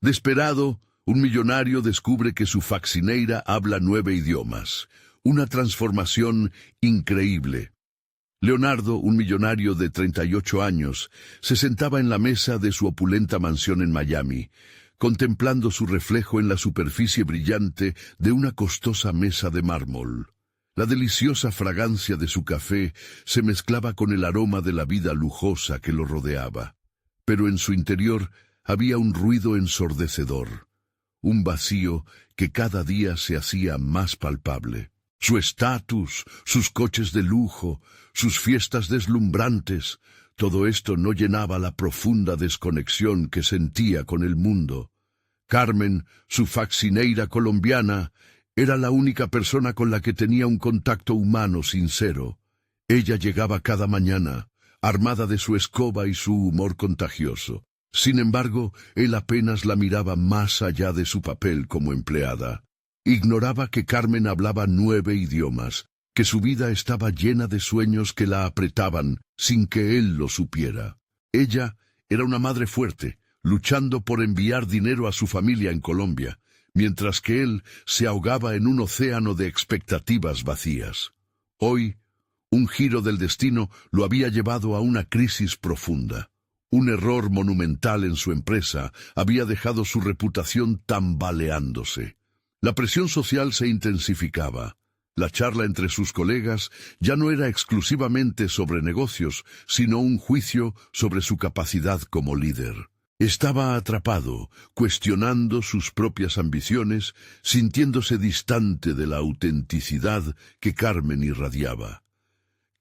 Desesperado, un millonario descubre que su faccineira habla 9 idiomas. Una transformación increíble. Leonardo, un millonario de 38 años, se sentaba en la mesa de su opulenta mansión en Miami, contemplando su reflejo en la superficie brillante de una costosa mesa de mármol. La deliciosa fragancia de su café se mezclaba con el aroma de la vida lujosa que lo rodeaba. Pero en su interior había un ruido ensordecedor, un vacío que cada día se hacía más palpable. Su estatus, sus coches de lujo, sus fiestas deslumbrantes, todo esto no llenaba la profunda desconexión que sentía con el mundo. Carmen, su faccineira colombiana, era la única persona con la que tenía un contacto humano sincero. Ella llegaba cada mañana, armada de su escoba y su humor contagioso. Sin embargo, él apenas la miraba más allá de su papel como empleada. Ignoraba que Carmen hablaba 9 idiomas, que su vida estaba llena de sueños que la apretaban sin que él lo supiera. Ella era una madre fuerte, luchando por enviar dinero a su familia en Colombia, mientras que él se ahogaba en un océano de expectativas vacías. Hoy, un giro del destino lo había llevado a una crisis profunda. Un error monumental en su empresa había dejado su reputación tambaleándose. La presión social se intensificaba. La charla entre sus colegas ya no era exclusivamente sobre negocios, sino un juicio sobre su capacidad como líder. Estaba atrapado, cuestionando sus propias ambiciones, sintiéndose distante de la autenticidad que Carmen irradiaba.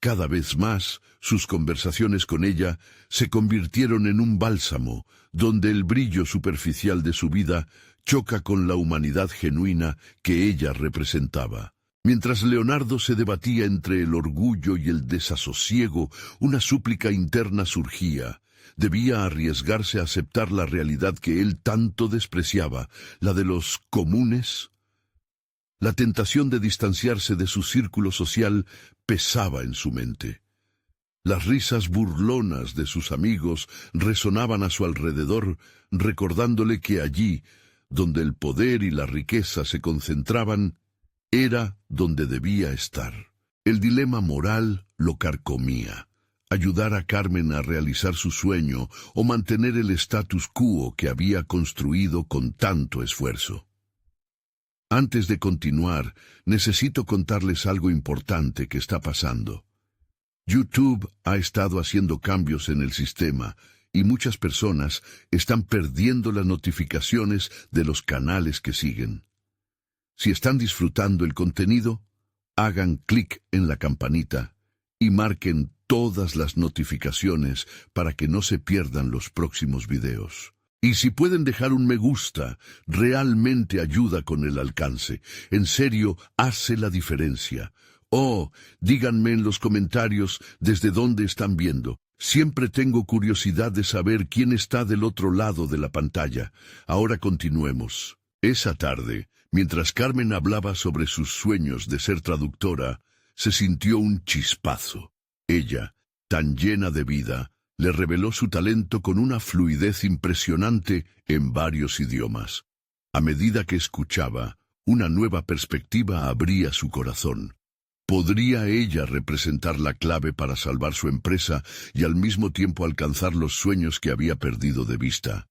Cada vez más, sus conversaciones con ella se convirtieron en un bálsamo, donde el brillo superficial de su vida choca con la humanidad genuina que ella representaba. Mientras Leonardo se debatía entre el orgullo y el desasosiego, una súplica interna surgía. Debía arriesgarse a aceptar la realidad que él tanto despreciaba, la de los comunes. La tentación de distanciarse de su círculo social pesaba en su mente. Las risas burlonas de sus amigos resonaban a su alrededor, recordándole que allí, donde el poder y la riqueza se concentraban, era donde debía estar. El dilema moral lo carcomía. Ayudar a Carmen a realizar su sueño o mantener el status quo que había construido con tanto esfuerzo. Antes de continuar, necesito contarles algo importante que está pasando. YouTube ha estado haciendo cambios en el sistema y muchas personas están perdiendo las notificaciones de los canales que siguen. Si están disfrutando el contenido, hagan clic en la campanita y marquen todas las notificaciones para que no se pierdan los próximos videos. Y si pueden dejar un me gusta, realmente ayuda con el alcance. En serio, hace la diferencia. Oh, díganme en los comentarios desde dónde están viendo. Siempre tengo curiosidad de saber quién está del otro lado de la pantalla. Ahora continuemos. Esa tarde, mientras Carmen hablaba sobre sus sueños de ser traductora, se sintió un chispazo. Ella, tan llena de vida, le reveló su talento con una fluidez impresionante en varios idiomas. A medida que escuchaba, una nueva perspectiva abría su corazón. ¿Podría ella representar la clave para salvar su empresa y al mismo tiempo alcanzar los sueños que había perdido de vista?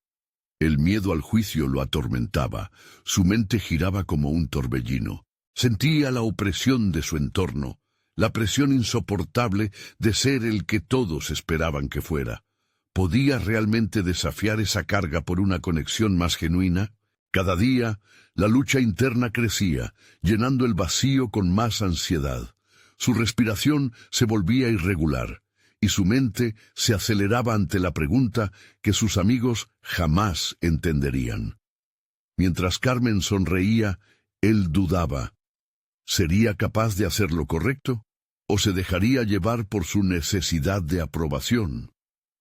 El miedo al juicio lo atormentaba, su mente giraba como un torbellino. Sentía la opresión de su entorno, la presión insoportable de ser el que todos esperaban que fuera. ¿Podía realmente desafiar esa carga por una conexión más genuina? Cada día, la lucha interna crecía, llenando el vacío con más ansiedad. Su respiración se volvía irregular, y su mente se aceleraba ante la pregunta que sus amigos jamás entenderían. Mientras Carmen sonreía, él dudaba. ¿Sería capaz de hacer lo correcto? ¿O se dejaría llevar por su necesidad de aprobación?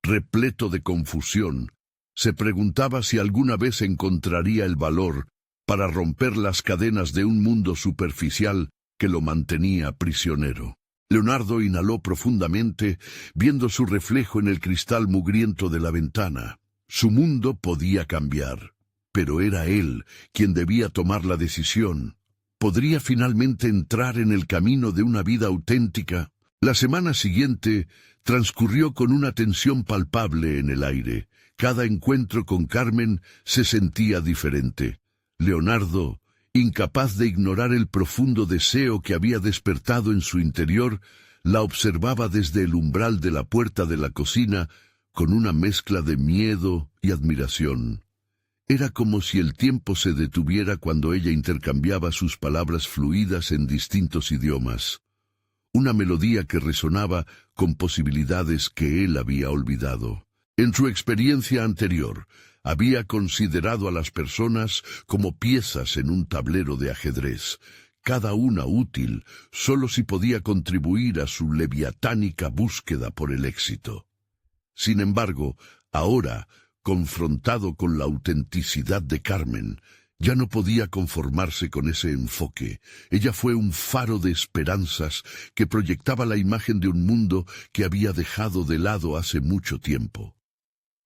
Repleto de confusión, se preguntaba si alguna vez encontraría el valor para romper las cadenas de un mundo superficial que lo mantenía prisionero. Leonardo inhaló profundamente, viendo su reflejo en el cristal mugriento de la ventana. Su mundo podía cambiar. pero era él quien debía tomar la decisión. ¿Podría finalmente entrar en el camino de una vida auténtica? La semana siguiente transcurrió con una tensión palpable en el aire. Cada encuentro con Carmen se sentía diferente. Leonardo, incapaz de ignorar el profundo deseo que había despertado en su interior, la observaba desde el umbral de la puerta de la cocina con una mezcla de miedo y admiración. Era como si el tiempo se detuviera cuando ella intercambiaba sus palabras fluidas en distintos idiomas. Una melodía que resonaba con posibilidades que él había olvidado. En su experiencia anterior, había considerado a las personas como piezas en un tablero de ajedrez, cada una útil solo si podía contribuir a su leviatánica búsqueda por el éxito. Sin embargo, ahora, confrontado con la autenticidad de Carmen, ya no podía conformarse con ese enfoque. Ella fue un faro de esperanzas que proyectaba la imagen de un mundo que había dejado de lado hace mucho tiempo.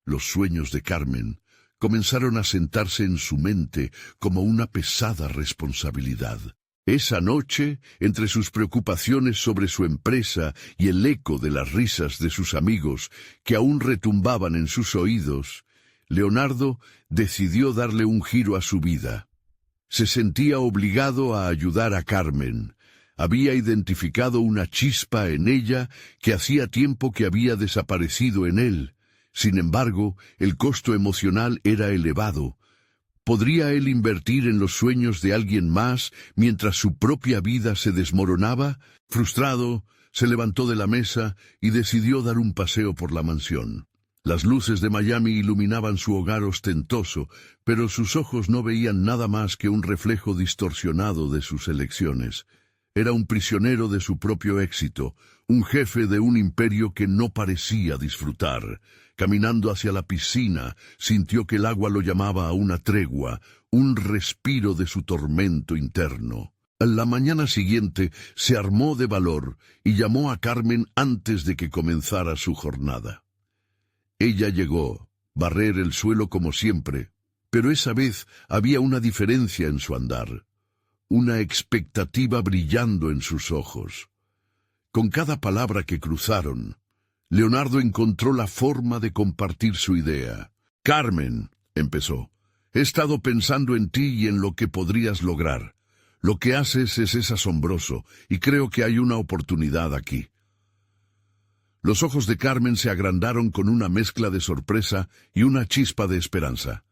Los sueños de Carmen comenzaron a sentarse en su mente como una pesada responsabilidad. Esa noche, entre sus preocupaciones sobre su empresa y el eco de las risas de sus amigos que aún retumbaban en sus oídos, Leonardo decidió darle un giro a su vida. Se sentía obligado a ayudar a Carmen. Había identificado una chispa en ella que hacía tiempo que había desaparecido en él. Sin embargo, el costo emocional era elevado. ¿Podría él invertir en los sueños de alguien más mientras su propia vida se desmoronaba? Frustrado, se levantó de la mesa y decidió dar un paseo por la mansión. Las luces de Miami iluminaban su hogar ostentoso, pero sus ojos no veían nada más que un reflejo distorsionado de sus elecciones. Era un prisionero de su propio éxito, un jefe de un imperio que no parecía disfrutar. Caminando hacia la piscina, sintió que el agua lo llamaba a una tregua, un respiro de su tormento interno. A la mañana siguiente se armó de valor y llamó a Carmen antes de que comenzara su jornada. Ella llegó, barrer el suelo como siempre, pero esa vez había una diferencia en su andar, una expectativa brillando en sus ojos. Con cada palabra que cruzaron, Leonardo encontró la forma de compartir su idea. «Carmen», empezó, «he estado pensando en ti y en lo que podrías lograr. Lo que haces es asombroso, y creo que hay una oportunidad aquí». Los ojos de Carmen se agrandaron con una mezcla de sorpresa y una chispa de esperanza.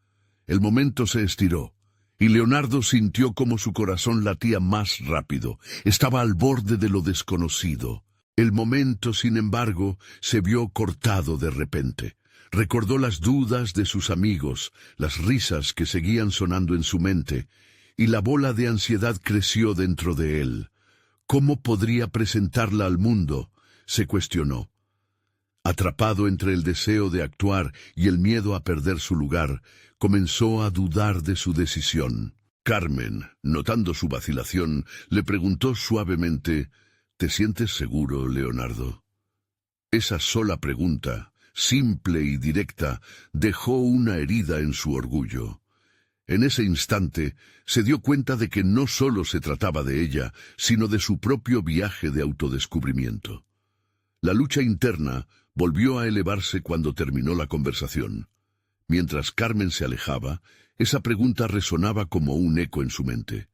El momento se estiró, y Leonardo sintió como su corazón latía más rápido. Estaba al borde de lo desconocido. El momento, sin embargo, se vio cortado de repente. Recordó las dudas de sus amigos, las risas que seguían sonando en su mente, y la bola de ansiedad creció dentro de él. ¿Cómo podría presentarla al mundo?, se cuestionó. Atrapado entre el deseo de actuar y el miedo a perder su lugar, comenzó a dudar de su decisión. Carmen, notando su vacilación, le preguntó suavemente: «¿Te sientes seguro, Leonardo?». Esa sola pregunta, simple y directa, dejó una herida en su orgullo. En ese instante, se dio cuenta de que no solo se trataba de ella, sino de su propio viaje de autodescubrimiento. La lucha interna volvió a elevarse cuando terminó la conversación. Mientras Carmen se alejaba, esa pregunta resonaba como un eco en su mente.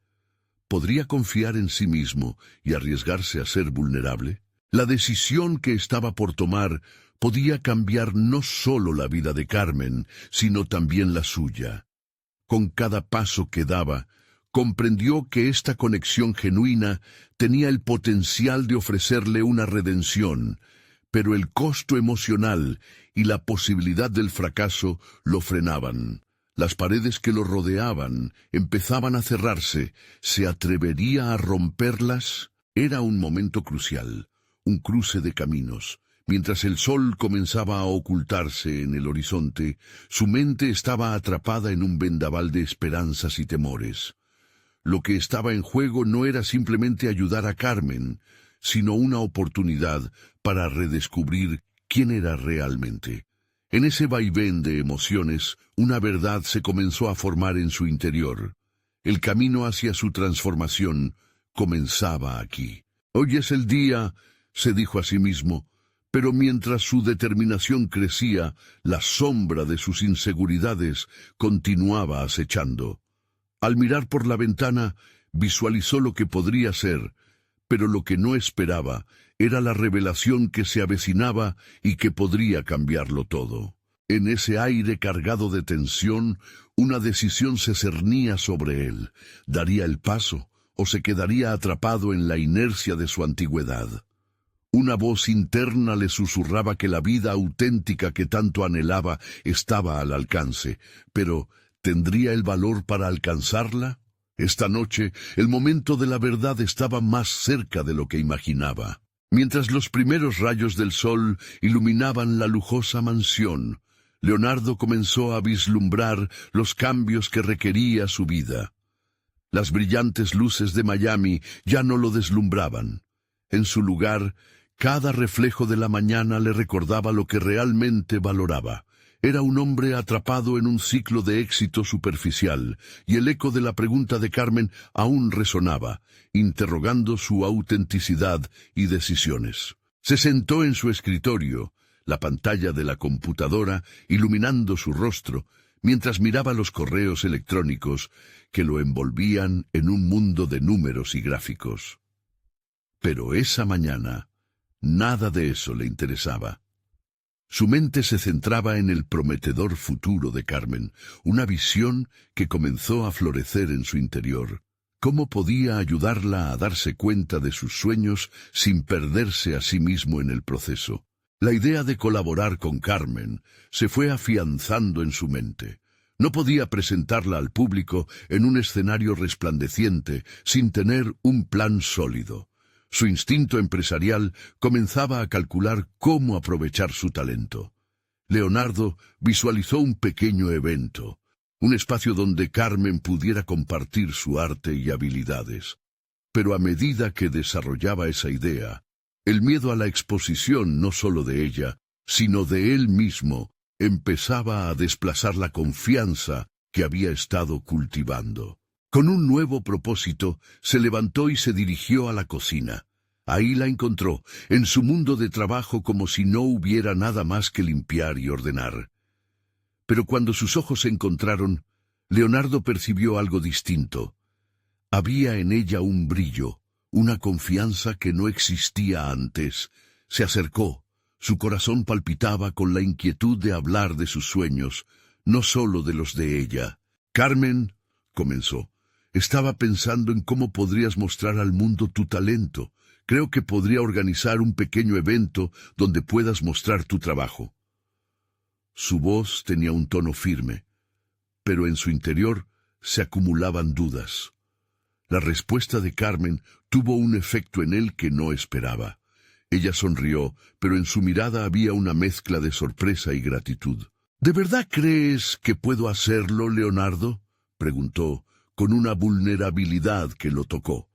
¿Podría confiar en sí mismo y arriesgarse a ser vulnerable? La decisión que estaba por tomar podía cambiar no solo la vida de Carmen, sino también la suya. Con cada paso que daba, comprendió que esta conexión genuina tenía el potencial de ofrecerle una redención, pero el costo emocional y la posibilidad del fracaso lo frenaban. Las paredes que lo rodeaban empezaban a cerrarse. ¿Se atrevería a romperlas? Era un momento crucial, un cruce de caminos. Mientras el sol comenzaba a ocultarse en el horizonte, su mente estaba atrapada en un vendaval de esperanzas y temores. Lo que estaba en juego no era simplemente ayudar a Carmen, sino una oportunidad para redescubrir quién era realmente. En ese vaivén de emociones, una verdad se comenzó a formar en su interior. El camino hacia su transformación comenzaba aquí. Hoy es el día, se dijo a sí mismo, pero mientras su determinación crecía, la sombra de sus inseguridades continuaba acechando. Al mirar por la ventana, visualizó lo que podría ser, pero lo que no esperaba era la revelación que se avecinaba y que podría cambiarlo todo. En ese aire cargado de tensión, una decisión se cernía sobre él. ¿Daría el paso o se quedaría atrapado en la inercia de su antigüedad? Una voz interna le susurraba que la vida auténtica que tanto anhelaba estaba al alcance, pero ¿tendría el valor para alcanzarla? Esta noche, el momento de la verdad estaba más cerca de lo que imaginaba. Mientras los primeros rayos del sol iluminaban la lujosa mansión, Leonardo comenzó a vislumbrar los cambios que requería su vida. Las brillantes luces de Miami ya no lo deslumbraban. En su lugar, cada reflejo de la mañana le recordaba lo que realmente valoraba. Era un hombre atrapado en un ciclo de éxito superficial, y el eco de la pregunta de Carmen aún resonaba, interrogando su autenticidad y decisiones. Se sentó en su escritorio, la pantalla de la computadora iluminando su rostro, mientras miraba los correos electrónicos que lo envolvían en un mundo de números y gráficos. Pero esa mañana, nada de eso le interesaba. Su mente se centraba en el prometedor futuro de Carmen, una visión que comenzó a florecer en su interior. ¿Cómo podía ayudarla a darse cuenta de sus sueños sin perderse a sí mismo en el proceso? La idea de colaborar con Carmen se fue afianzando en su mente. No podía presentarla al público en un escenario resplandeciente sin tener un plan sólido. Su instinto empresarial comenzaba a calcular cómo aprovechar su talento. Leonardo visualizó un pequeño evento, un espacio donde Carmen pudiera compartir su arte y habilidades. Pero a medida que desarrollaba esa idea, el miedo a la exposición no solo de ella, sino de él mismo, empezaba a desplazar la confianza que había estado cultivando. Con un nuevo propósito, se levantó y se dirigió a la cocina. Ahí la encontró, en su mundo de trabajo como si no hubiera nada más que limpiar y ordenar. Pero cuando sus ojos se encontraron, Leonardo percibió algo distinto. Había en ella un brillo, una confianza que no existía antes. Se acercó, su corazón palpitaba con la inquietud de hablar de sus sueños, no solo de los de ella. «Carmen», comenzó, «estaba pensando en cómo podrías mostrar al mundo tu talento. Creo que podría organizar un pequeño evento donde puedas mostrar tu trabajo». Su voz tenía un tono firme, pero en su interior se acumulaban dudas. La respuesta de Carmen tuvo un efecto en él que no esperaba. Ella sonrió, pero en su mirada había una mezcla de sorpresa y gratitud. «¿De verdad crees que puedo hacerlo, Leonardo?», preguntó, con una vulnerabilidad que lo tocó.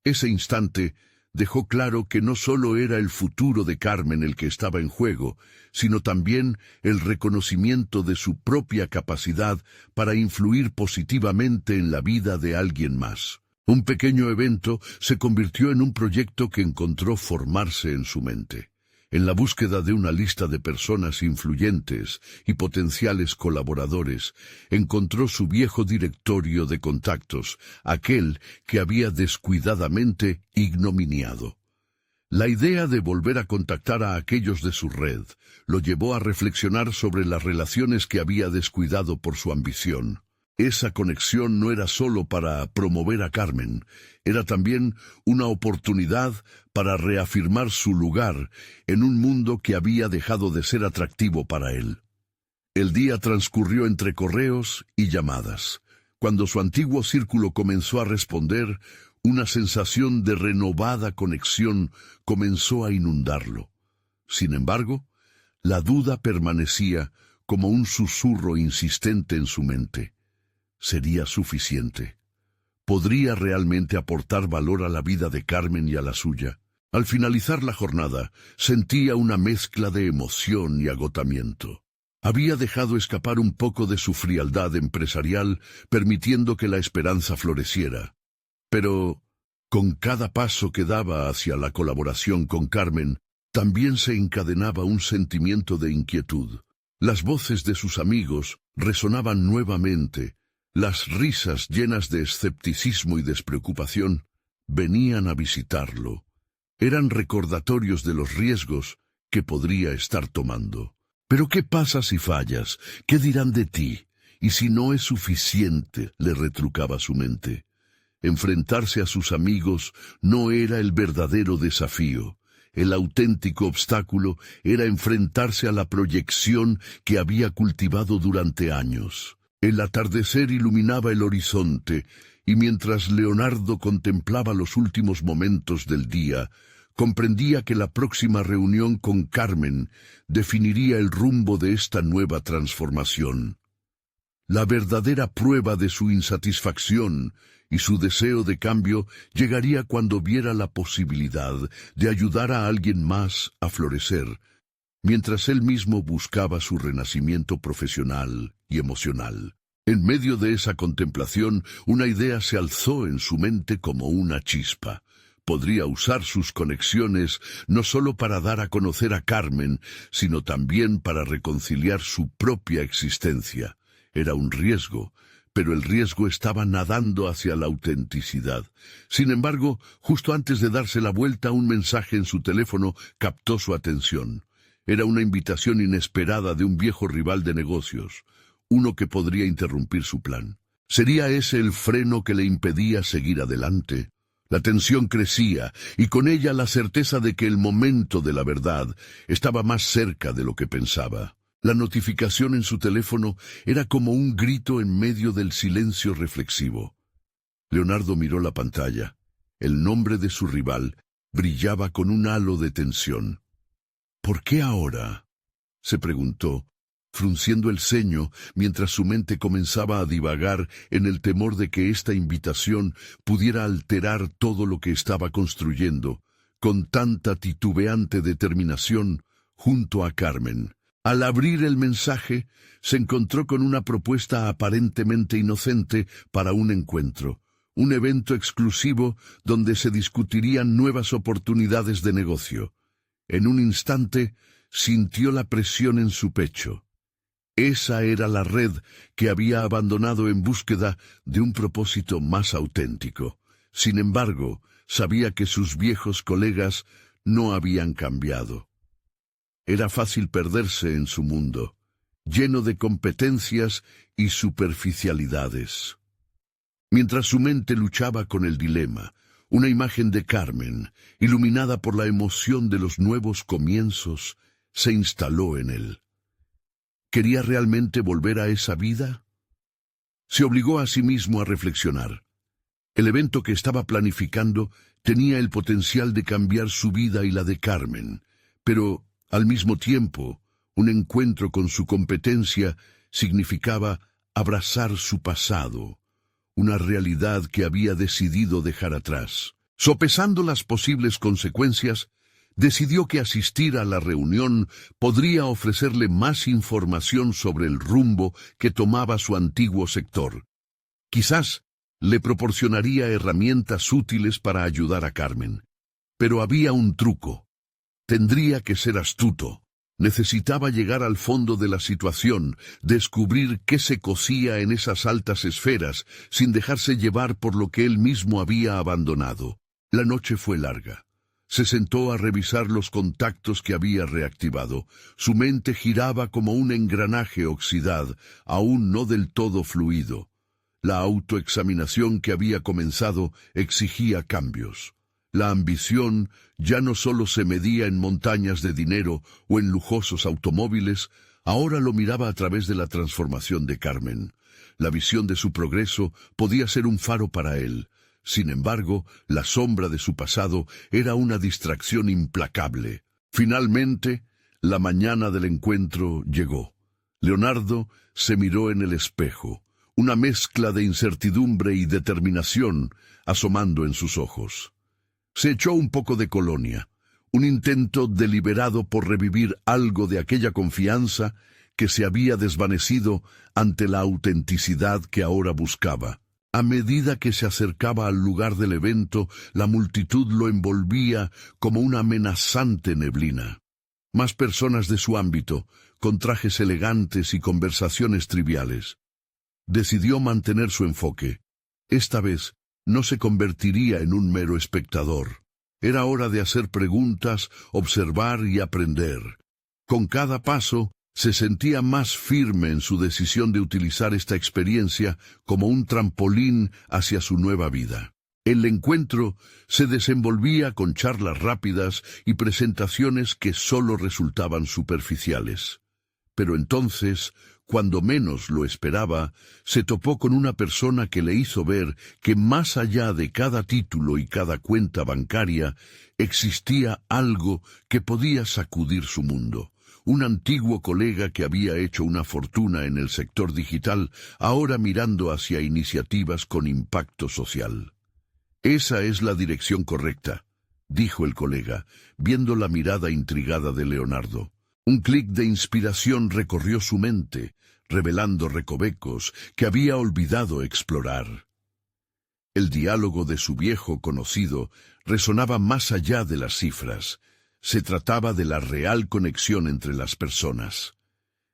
Ese instante dejó claro que no solo era el futuro de Carmen el que estaba en juego, sino también el reconocimiento de su propia capacidad para influir positivamente en la vida de alguien más. Un pequeño evento se convirtió en un proyecto que encontró formarse en su mente. En la búsqueda de una lista de personas influyentes y potenciales colaboradores, encontró su viejo directorio de contactos, aquel que había descuidadamente ignominiado. La idea de volver a contactar a aquellos de su red lo llevó a reflexionar sobre las relaciones que había descuidado por su ambición. Esa conexión no era solo para promover a Carmen, era también una oportunidad para reafirmar su lugar en un mundo que había dejado de ser atractivo para él. El día transcurrió entre correos y llamadas. Cuando su antiguo círculo comenzó a responder, una sensación de renovada conexión comenzó a inundarlo. Sin embargo, la duda permanecía como un susurro insistente en su mente. ¿Sería suficiente? ¿Podría realmente aportar valor a la vida de Carmen y a la suya? Al finalizar la jornada, sentía una mezcla de emoción y agotamiento. Había dejado escapar un poco de su frialdad empresarial, permitiendo que la esperanza floreciera. Pero, con cada paso que daba hacia la colaboración con Carmen, también se encadenaba un sentimiento de inquietud. Las voces de sus amigos resonaban nuevamente. Las risas llenas de escepticismo y despreocupación venían a visitarlo. Eran recordatorios de los riesgos que podría estar tomando. «¿Pero qué pasa si fallas? ¿Qué dirán de ti? Y si no es suficiente», le retrucaba su mente. Enfrentarse a sus amigos no era el verdadero desafío. El auténtico obstáculo era enfrentarse a la proyección que había cultivado durante años. El atardecer iluminaba el horizonte, y mientras Leonardo contemplaba los últimos momentos del día, comprendía que la próxima reunión con Carmen definiría el rumbo de esta nueva transformación. La verdadera prueba de su insatisfacción y su deseo de cambio llegaría cuando viera la posibilidad de ayudar a alguien más a florecer, mientras él mismo buscaba su renacimiento profesional y emocional. En medio de esa contemplación, una idea se alzó en su mente como una chispa. Podría usar sus conexiones no solo para dar a conocer a Carmen, sino también para reconciliar su propia existencia. Era un riesgo, pero el riesgo estaba nadando hacia la autenticidad. Sin embargo, justo antes de darse la vuelta, un mensaje en su teléfono captó su atención. Era una invitación inesperada de un viejo rival de negocios, uno que podría interrumpir su plan. ¿Sería ese el freno que le impedía seguir adelante? La tensión crecía, y con ella la certeza de que el momento de la verdad estaba más cerca de lo que pensaba. La notificación en su teléfono era como un grito en medio del silencio reflexivo. Leonardo miró la pantalla. El nombre de su rival brillaba con un halo de tensión. «¿Por qué ahora?», se preguntó, frunciendo el ceño mientras su mente comenzaba a divagar en el temor de que esta invitación pudiera alterar todo lo que estaba construyendo, con tanta titubeante determinación, junto a Carmen. Al abrir el mensaje, se encontró con una propuesta aparentemente inocente para un encuentro, un evento exclusivo donde se discutirían nuevas oportunidades de negocio. En un instante, sintió la presión en su pecho. Esa era la red que había abandonado en búsqueda de un propósito más auténtico. Sin embargo, sabía que sus viejos colegas no habían cambiado. Era fácil perderse en su mundo, lleno de competencias y superficialidades. Mientras su mente luchaba con el dilema, una imagen de Carmen, iluminada por la emoción de los nuevos comienzos, se instaló en él. ¿Quería realmente volver a esa vida? Se obligó a sí mismo a reflexionar. El evento que estaba planificando tenía el potencial de cambiar su vida y la de Carmen, pero, al mismo tiempo, un encuentro con su competencia significaba abrazar su pasado, una realidad que había decidido dejar atrás. Sopesando las posibles consecuencias, decidió que asistir a la reunión podría ofrecerle más información sobre el rumbo que tomaba su antiguo sector. Quizás le proporcionaría herramientas útiles para ayudar a Carmen. Pero había un truco. Tendría que ser astuto. Necesitaba llegar al fondo de la situación, descubrir qué se cosía en esas altas esferas, sin dejarse llevar por lo que él mismo había abandonado. La noche fue larga. Se sentó a revisar los contactos que había reactivado. Su mente giraba como un engranaje oxidado, aún no del todo fluido. La autoexaminación que había comenzado exigía cambios. La ambición ya no solo se medía en montañas de dinero o en lujosos automóviles, ahora lo miraba a través de la transformación de Carmen. La visión de su progreso podía ser un faro para él. Sin embargo, la sombra de su pasado era una distracción implacable. Finalmente, la mañana del encuentro llegó. Leonardo se miró en el espejo, una mezcla de incertidumbre y determinación asomando en sus ojos. Se echó un poco de colonia, un intento deliberado por revivir algo de aquella confianza que se había desvanecido ante la autenticidad que ahora buscaba. A medida que se acercaba al lugar del evento, la multitud lo envolvía como una amenazante neblina. Más personas de su ámbito, con trajes elegantes y conversaciones triviales. Decidió mantener su enfoque. Esta vez no se convertiría en un mero espectador. Era hora de hacer preguntas, observar y aprender. Con cada paso, se sentía más firme en su decisión de utilizar esta experiencia como un trampolín hacia su nueva vida. El encuentro se desenvolvía con charlas rápidas y presentaciones que solo resultaban superficiales. Pero entonces, cuando menos lo esperaba, se topó con una persona que le hizo ver que más allá de cada título y cada cuenta bancaria, existía algo que podía sacudir su mundo. Un antiguo colega que había hecho una fortuna en el sector digital, ahora mirando hacia iniciativas con impacto social. «Esa es la dirección correcta», dijo el colega, viendo la mirada intrigada de Leonardo. Un clic de inspiración recorrió su mente, revelando recovecos que había olvidado explorar. El diálogo de su viejo conocido resonaba más allá de las cifras. Se trataba de la real conexión entre las personas.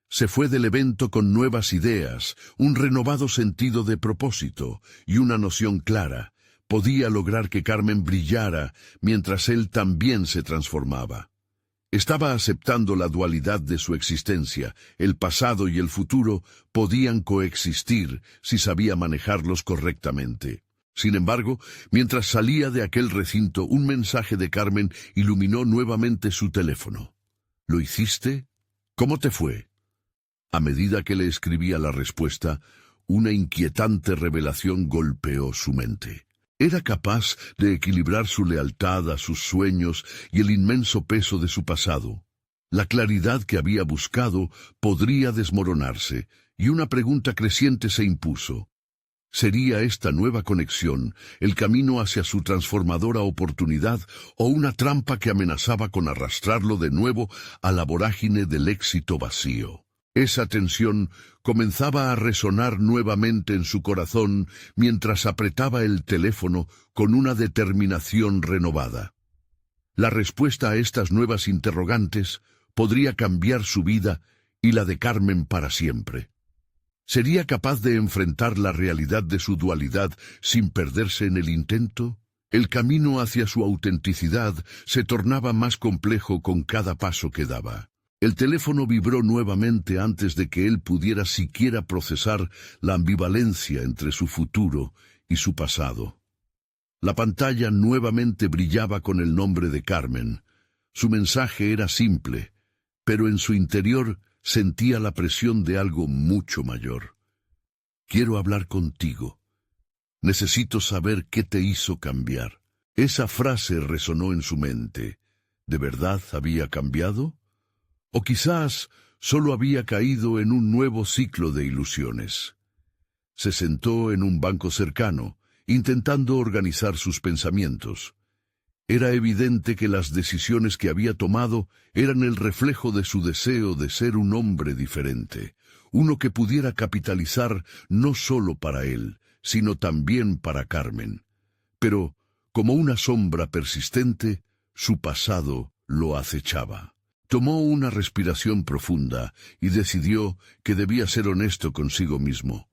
Se fue del evento con nuevas ideas, un renovado sentido de propósito y una noción clara. Podía lograr que Carmen brillara mientras él también se transformaba. Estaba aceptando la dualidad de su existencia. El pasado y el futuro podían coexistir si sabía manejarlos correctamente. Sin embargo, mientras salía de aquel recinto, un mensaje de Carmen iluminó nuevamente su teléfono. «¿Lo hiciste? ¿Cómo te fue?» A medida que le escribía la respuesta, una inquietante revelación golpeó su mente. Era capaz de equilibrar su lealtad a sus sueños y el inmenso peso de su pasado. La claridad que había buscado podría desmoronarse, y una pregunta creciente se impuso. ¿Sería esta nueva conexión el camino hacia su transformadora oportunidad o una trampa que amenazaba con arrastrarlo de nuevo a la vorágine del éxito vacío? Esa tensión comenzaba a resonar nuevamente en su corazón mientras apretaba el teléfono con una determinación renovada. La respuesta a estas nuevas interrogantes podría cambiar su vida y la de Carmen para siempre. ¿Sería capaz de enfrentar la realidad de su dualidad sin perderse en el intento? El camino hacia su autenticidad se tornaba más complejo con cada paso que daba. El teléfono vibró nuevamente antes de que él pudiera siquiera procesar la ambivalencia entre su futuro y su pasado. La pantalla nuevamente brillaba con el nombre de Carmen. Su mensaje era simple, pero en su interior sentía la presión de algo mucho mayor. «Quiero hablar contigo. Necesito saber qué te hizo cambiar». Esa frase resonó en su mente. ¿De verdad había cambiado? O quizás solo había caído en un nuevo ciclo de ilusiones. Se sentó en un banco cercano, intentando organizar sus pensamientos. Era evidente que las decisiones que había tomado eran el reflejo de su deseo de ser un hombre diferente, uno que pudiera capitalizar no solo para él, sino también para Carmen. Pero, como una sombra persistente, su pasado lo acechaba. Tomó una respiración profunda y decidió que debía ser honesto consigo mismo.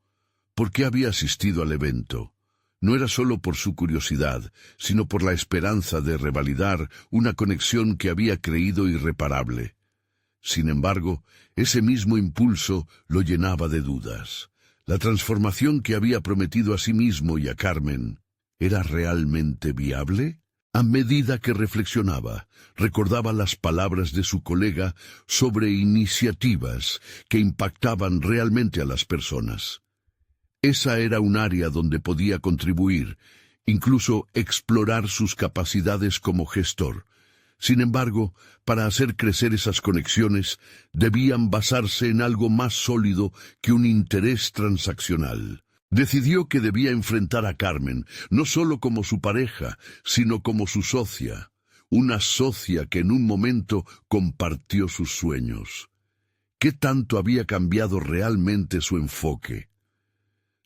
¿Por qué había asistido al evento? No era solo por su curiosidad, sino por la esperanza de revalidar una conexión que había creído irreparable. Sin embargo, ese mismo impulso lo llenaba de dudas. La transformación que había prometido a sí mismo y a Carmen, ¿era realmente viable? A medida que reflexionaba, recordaba las palabras de su colega sobre iniciativas que impactaban realmente a las personas. Esa era un área donde podía contribuir, incluso explorar sus capacidades como gestor. Sin embargo, para hacer crecer esas conexiones, debían basarse en algo más sólido que un interés transaccional. Decidió que debía enfrentar a Carmen, no solo como su pareja, sino como su socia, una socia que en un momento compartió sus sueños. ¿Qué tanto había cambiado realmente su enfoque?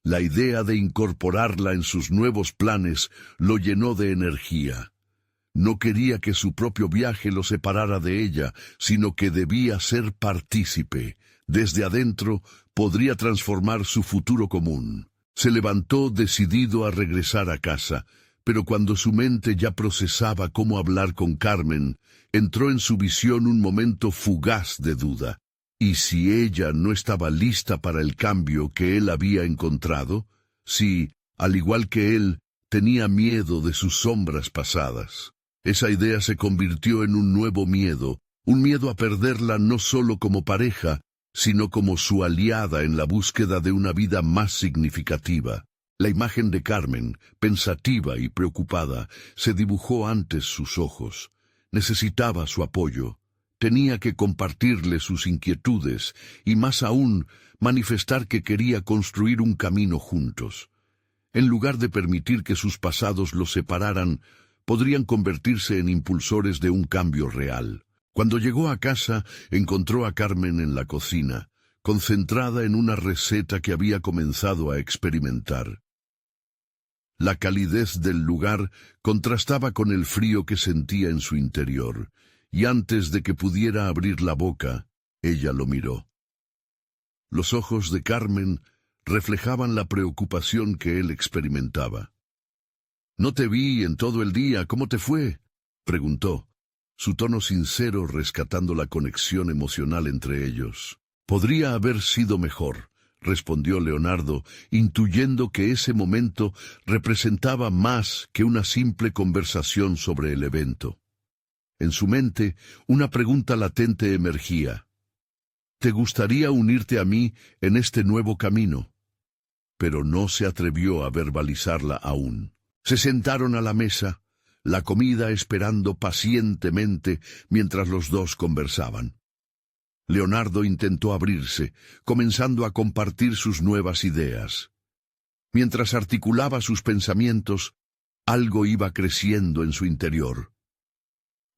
La idea de incorporarla en sus nuevos planes lo llenó de energía. No quería que su propio viaje lo separara de ella, sino que debía ser partícipe. Desde adentro podría transformar su futuro común. Se levantó decidido a regresar a casa, pero cuando su mente ya procesaba cómo hablar con Carmen, entró en su visión un momento fugaz de duda. ¿Y si ella no estaba lista para el cambio que él había encontrado? Si, al igual que él, tenía miedo de sus sombras pasadas. Esa idea se convirtió en un nuevo miedo, un miedo a perderla no solo como pareja, sino como su aliada en la búsqueda de una vida más significativa. La imagen de Carmen, pensativa y preocupada, se dibujó ante sus ojos. Necesitaba su apoyo. Tenía que compartirle sus inquietudes y, más aún, manifestar que quería construir un camino juntos. En lugar de permitir que sus pasados los separaran, podrían convertirse en impulsores de un cambio real. Cuando llegó a casa, encontró a Carmen en la cocina, concentrada en una receta que había comenzado a experimentar. La calidez del lugar contrastaba con el frío que sentía en su interior, y antes de que pudiera abrir la boca, ella lo miró. Los ojos de Carmen reflejaban la preocupación que él experimentaba. «No te vi en todo el día, ¿cómo te fue?», preguntó, su tono sincero rescatando la conexión emocional entre ellos. «Podría haber sido mejor», respondió Leonardo, intuyendo que ese momento representaba más que una simple conversación sobre el evento. En su mente, una pregunta latente emergía. «¿Te gustaría unirte a mí en este nuevo camino?». Pero no se atrevió a verbalizarla aún. Se sentaron a la mesa, la comida esperando pacientemente mientras los dos conversaban. Leonardo intentó abrirse, comenzando a compartir sus nuevas ideas. Mientras articulaba sus pensamientos, algo iba creciendo en su interior.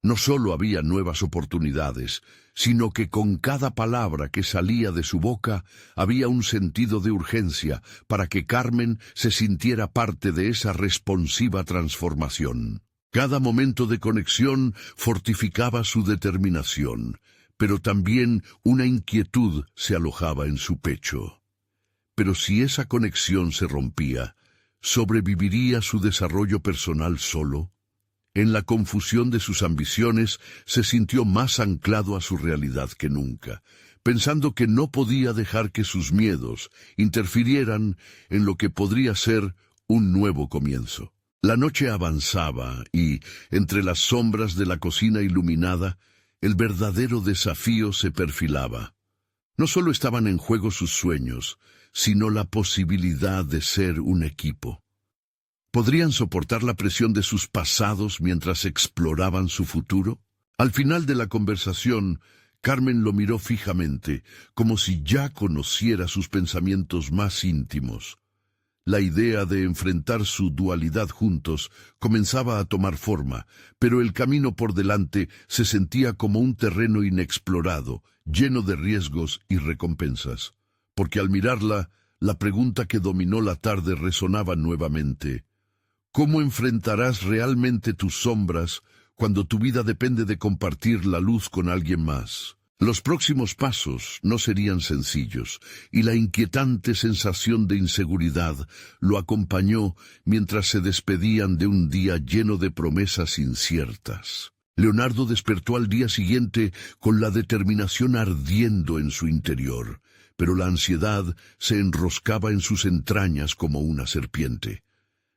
No solo había nuevas oportunidades, sino que con cada palabra que salía de su boca había un sentido de urgencia para que Carmen se sintiera parte de esa responsiva transformación. Cada momento de conexión fortificaba su determinación, pero también una inquietud se alojaba en su pecho. Pero si esa conexión se rompía, ¿sobreviviría su desarrollo personal solo? En la confusión de sus ambiciones, se sintió más anclado a su realidad que nunca, pensando que no podía dejar que sus miedos interfirieran en lo que podría ser un nuevo comienzo. La noche avanzaba y, entre las sombras de la cocina iluminada, el verdadero desafío se perfilaba. No solo estaban en juego sus sueños, sino la posibilidad de ser un equipo. ¿Podrían soportar la presión de sus pasados mientras exploraban su futuro? Al final de la conversación, Carmen lo miró fijamente, como si ya conociera sus pensamientos más íntimos. La idea de enfrentar su dualidad juntos comenzaba a tomar forma, pero el camino por delante se sentía como un terreno inexplorado, lleno de riesgos y recompensas. Porque al mirarla, la pregunta que dominó la tarde resonaba nuevamente. ¿Cómo enfrentarás realmente tus sombras cuando tu vida depende de compartir la luz con alguien más? Los próximos pasos no serían sencillos, y la inquietante sensación de inseguridad lo acompañó mientras se despedían de un día lleno de promesas inciertas. Leonardo despertó al día siguiente con la determinación ardiendo en su interior, pero la ansiedad se enroscaba en sus entrañas como una serpiente.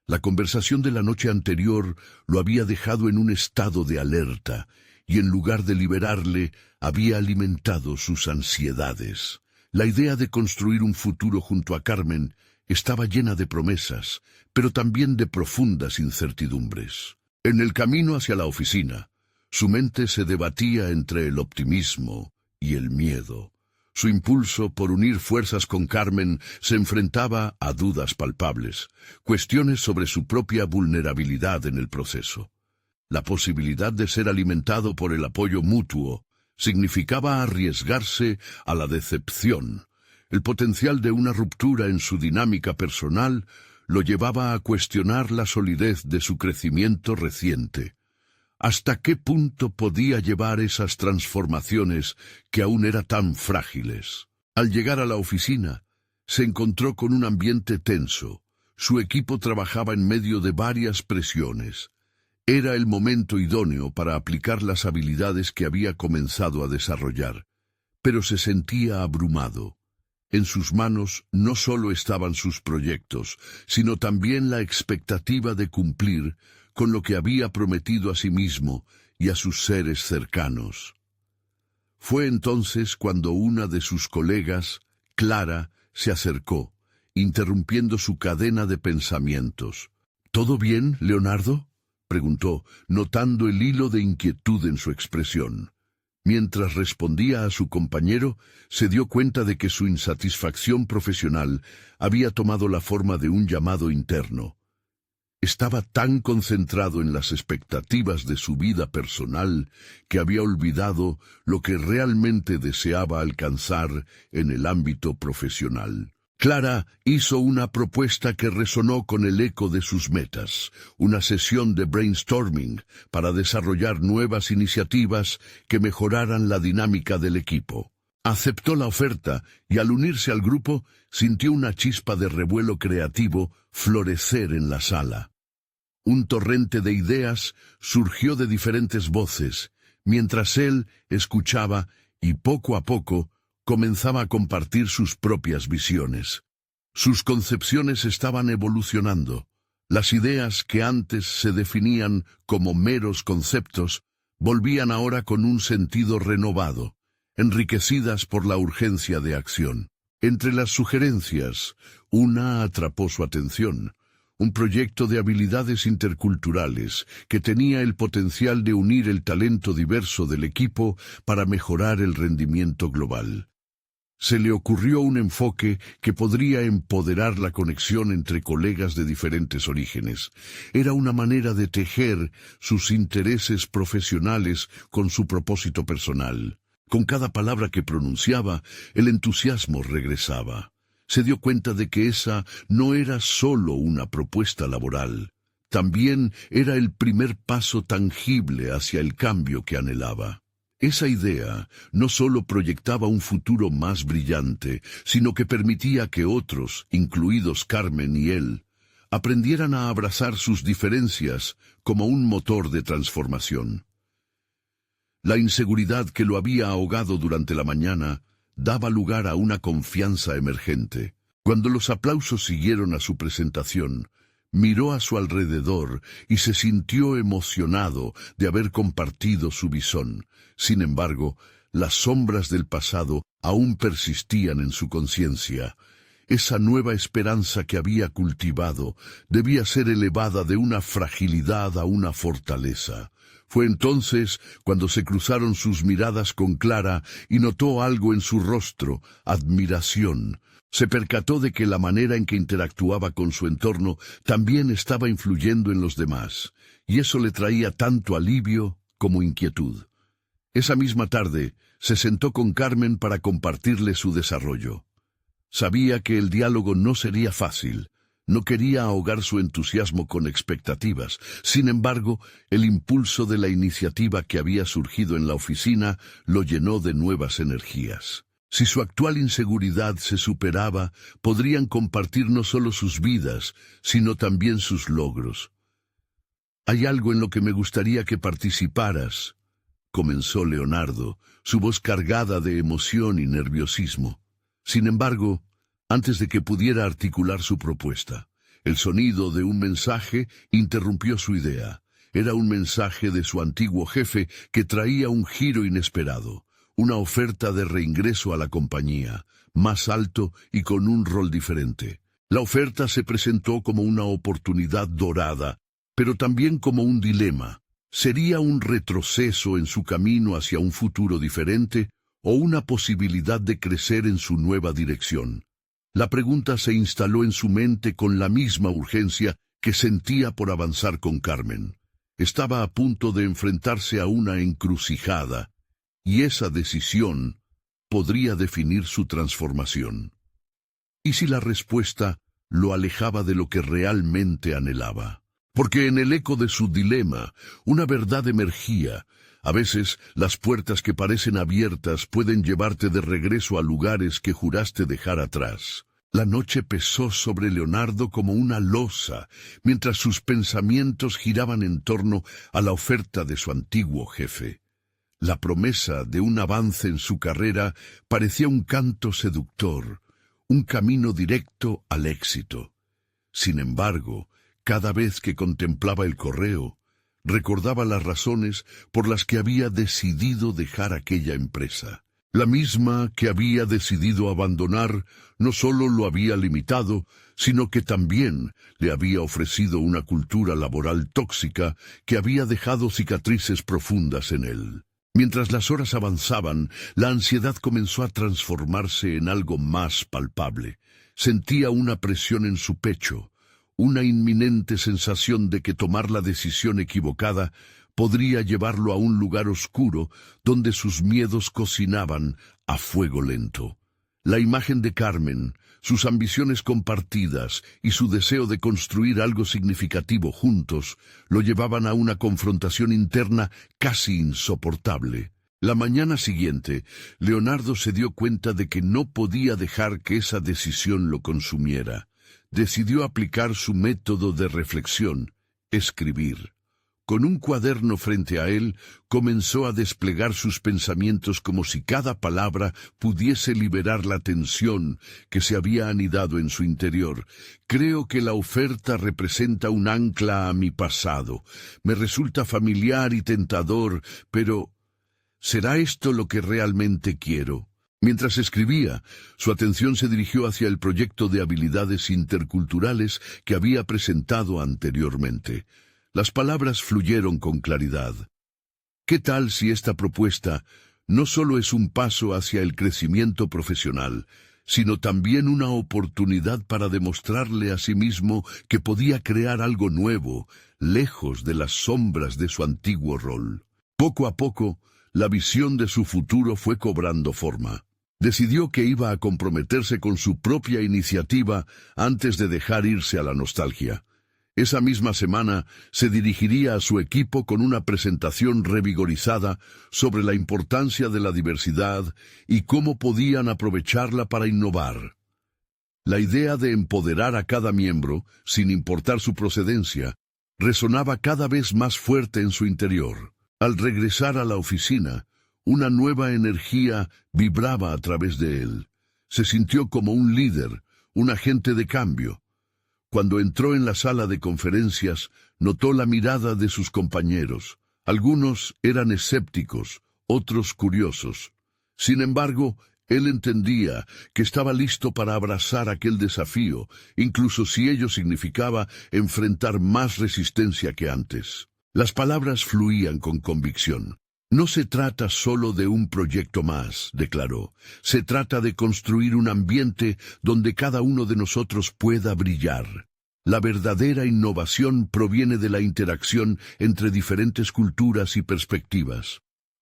La conversación de la noche anterior lo había dejado en un estado de alerta, y en lugar de liberarle, había alimentado sus ansiedades. La idea de construir un futuro junto a Carmen estaba llena de promesas, pero también de profundas incertidumbres. En el camino hacia la oficina, su mente se debatía entre el optimismo y el miedo. Su impulso por unir fuerzas con Carmen se enfrentaba a dudas palpables, cuestiones sobre su propia vulnerabilidad en el proceso. La posibilidad de ser alimentado por el apoyo mutuo significaba arriesgarse a la decepción. El potencial de una ruptura en su dinámica personal lo llevaba a cuestionar la solidez de su crecimiento reciente. ¿Hasta qué punto podía llevar esas transformaciones que aún eran tan frágiles? Al llegar a la oficina, se encontró con un ambiente tenso. Su equipo trabajaba en medio de varias presiones. Era el momento idóneo para aplicar las habilidades que había comenzado a desarrollar, pero se sentía abrumado. En sus manos no solo estaban sus proyectos, sino también la expectativa de cumplir con lo que había prometido a sí mismo y a sus seres cercanos. Fue entonces cuando una de sus colegas, Clara, se acercó, interrumpiendo su cadena de pensamientos. ¿Todo bien, Leonardo?, preguntó, notando el hilo de inquietud en su expresión. Mientras respondía a su compañero, se dio cuenta de que su insatisfacción profesional había tomado la forma de un llamado interno. Estaba tan concentrado en las expectativas de su vida personal que había olvidado lo que realmente deseaba alcanzar en el ámbito profesional. Clara hizo una propuesta que resonó con el eco de sus metas, una sesión de brainstorming para desarrollar nuevas iniciativas que mejoraran la dinámica del equipo. Aceptó la oferta y al unirse al grupo sintió una chispa de revuelo creativo florecer en la sala. Un torrente de ideas surgió de diferentes voces, mientras él escuchaba y poco a poco comenzaba a compartir sus propias visiones. Sus concepciones estaban evolucionando. Las ideas que antes se definían como meros conceptos volvían ahora con un sentido renovado, enriquecidas por la urgencia de acción. Entre las sugerencias, una atrapó su atención. Un proyecto de habilidades interculturales que tenía el potencial de unir el talento diverso del equipo para mejorar el rendimiento global. Se le ocurrió un enfoque que podría empoderar la conexión entre colegas de diferentes orígenes. Era una manera de tejer sus intereses profesionales con su propósito personal. Con cada palabra que pronunciaba, el entusiasmo regresaba. Se dio cuenta de que esa no era solo una propuesta laboral, también era el primer paso tangible hacia el cambio que anhelaba. Esa idea no solo proyectaba un futuro más brillante, sino que permitía que otros, incluidos Carmen y él, aprendieran a abrazar sus diferencias como un motor de transformación. La inseguridad que lo había ahogado durante la mañana daba lugar a una confianza emergente. Cuando los aplausos siguieron a su presentación, miró a su alrededor y se sintió emocionado de haber compartido su visón. Sin embargo, las sombras del pasado aún persistían en su conciencia. Esa nueva esperanza que había cultivado debía ser elevada de una fragilidad a una fortaleza. Fue entonces cuando se cruzaron sus miradas con Clara y notó algo en su rostro, admiración. Se percató de que la manera en que interactuaba con su entorno también estaba influyendo en los demás, y eso le traía tanto alivio como inquietud. Esa misma tarde se sentó con Carmen para compartirle su desarrollo. Sabía que el diálogo no sería fácil. No quería ahogar su entusiasmo con expectativas. Sin embargo, el impulso de la iniciativa que había surgido en la oficina lo llenó de nuevas energías. Si su actual inseguridad se superaba, podrían compartir no solo sus vidas, sino también sus logros. «Hay algo en lo que me gustaría que participaras», comenzó Leonardo, su voz cargada de emoción y nerviosismo. Sin embargo, antes de que pudiera articular su propuesta, el sonido de un mensaje interrumpió su idea. Era un mensaje de su antiguo jefe que traía un giro inesperado, una oferta de reingreso a la compañía, más alto y con un rol diferente. La oferta se presentó como una oportunidad dorada, pero también como un dilema. ¿Sería un retroceso en su camino hacia un futuro diferente o una posibilidad de crecer en su nueva dirección. La pregunta se instaló en su mente con la misma urgencia que sentía por avanzar con Carmen. Estaba a punto de enfrentarse a una encrucijada, y esa decisión podría definir su transformación. ¿Y si la respuesta lo alejaba de lo que realmente anhelaba? Porque en el eco de su dilema, una verdad emergía. A veces, las puertas que parecen abiertas pueden llevarte de regreso a lugares que juraste dejar atrás. La noche pesó sobre Leonardo como una losa, mientras sus pensamientos giraban en torno a la oferta de su antiguo jefe. La promesa de un avance en su carrera parecía un canto seductor, un camino directo al éxito. Sin embargo, cada vez que contemplaba el correo, recordaba las razones por las que había decidido dejar aquella empresa. La misma que había decidido abandonar no solo lo había limitado, sino que también le había ofrecido una cultura laboral tóxica que había dejado cicatrices profundas en él. Mientras las horas avanzaban, la ansiedad comenzó a transformarse en algo más palpable. Sentía una presión en su pecho, una inminente sensación de que tomar la decisión equivocada podría llevarlo a un lugar oscuro donde sus miedos cocinaban a fuego lento. La imagen de Carmen, sus ambiciones compartidas y su deseo de construir algo significativo juntos lo llevaban a una confrontación interna casi insoportable. La mañana siguiente, Leonardo se dio cuenta de que no podía dejar que esa decisión lo consumiera. Decidió aplicar su método de reflexión, escribir. Con un cuaderno frente a él, comenzó a desplegar sus pensamientos como si cada palabra pudiese liberar la tensión que se había anidado en su interior. Creo que la oferta representa un ancla a mi pasado. Me resulta familiar y tentador, pero ¿será esto lo que realmente quiero? Mientras escribía, su atención se dirigió hacia el proyecto de habilidades interculturales que había presentado anteriormente. Las palabras fluyeron con claridad. ¿Qué tal si esta propuesta no solo es un paso hacia el crecimiento profesional, sino también una oportunidad para demostrarle a sí mismo que podía crear algo nuevo, lejos de las sombras de su antiguo rol? Poco a poco, la visión de su futuro fue cobrando forma. Decidió que iba a comprometerse con su propia iniciativa antes de dejar irse a la nostalgia. Esa misma semana se dirigiría a su equipo con una presentación revigorizada sobre la importancia de la diversidad y cómo podían aprovecharla para innovar. La idea de empoderar a cada miembro, sin importar su procedencia, resonaba cada vez más fuerte en su interior. Al regresar a la oficina, una nueva energía vibraba a través de él. Se sintió como un líder, un agente de cambio. Cuando entró en la sala de conferencias, notó la mirada de sus compañeros. Algunos eran escépticos, otros curiosos. Sin embargo, él entendía que estaba listo para abrazar aquel desafío, incluso si ello significaba enfrentar más resistencia que antes. Las palabras fluían con convicción. No se trata solo de un proyecto más, declaró. Se trata de construir un ambiente donde cada uno de nosotros pueda brillar. La verdadera innovación proviene de la interacción entre diferentes culturas y perspectivas.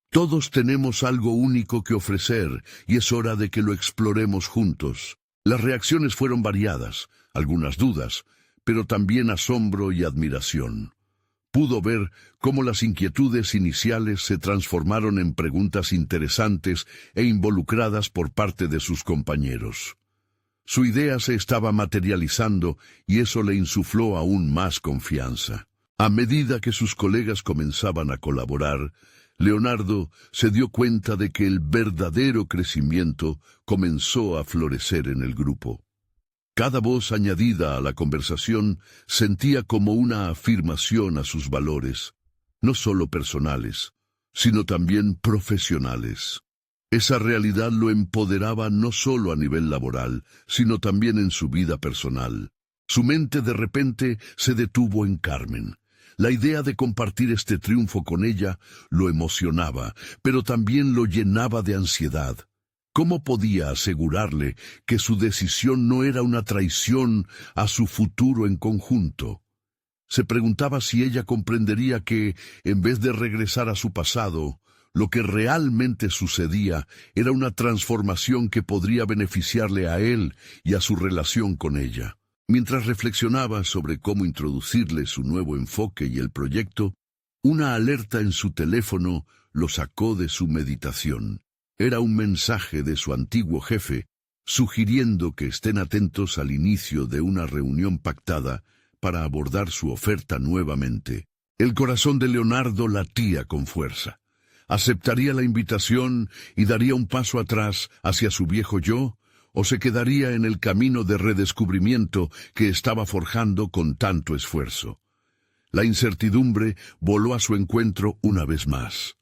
Todos tenemos algo único que ofrecer y es hora de que lo exploremos juntos. Las reacciones fueron variadas, algunas dudas, pero también asombro y admiración. Pudo ver cómo las inquietudes iniciales se transformaron en preguntas interesantes e involucradas por parte de sus compañeros. Su idea se estaba materializando y eso le insufló aún más confianza. A medida que sus colegas comenzaban a colaborar, Leonardo se dio cuenta de que el verdadero crecimiento comenzó a florecer en el grupo. Cada voz añadida a la conversación sentía como una afirmación a sus valores, no solo personales, sino también profesionales. Esa realidad lo empoderaba no solo a nivel laboral, sino también en su vida personal. Su mente de repente se detuvo en Carmen. La idea de compartir este triunfo con ella lo emocionaba, pero también lo llenaba de ansiedad. ¿Cómo podía asegurarle que su decisión no era una traición a su futuro en conjunto? Se preguntaba si ella comprendería que, en vez de regresar a su pasado, lo que realmente sucedía era una transformación que podría beneficiarle a él y a su relación con ella. Mientras reflexionaba sobre cómo introducirle su nuevo enfoque y el proyecto, una alerta en su teléfono lo sacó de su meditación. Era un mensaje de su antiguo jefe, sugiriendo que estén atentos al inicio de una reunión pactada para abordar su oferta nuevamente. El corazón de Leonardo latía con fuerza. ¿Aceptaría la invitación y daría un paso atrás hacia su viejo yo? ¿O se quedaría en el camino de redescubrimiento que estaba forjando con tanto esfuerzo? La incertidumbre voló a su encuentro una vez más.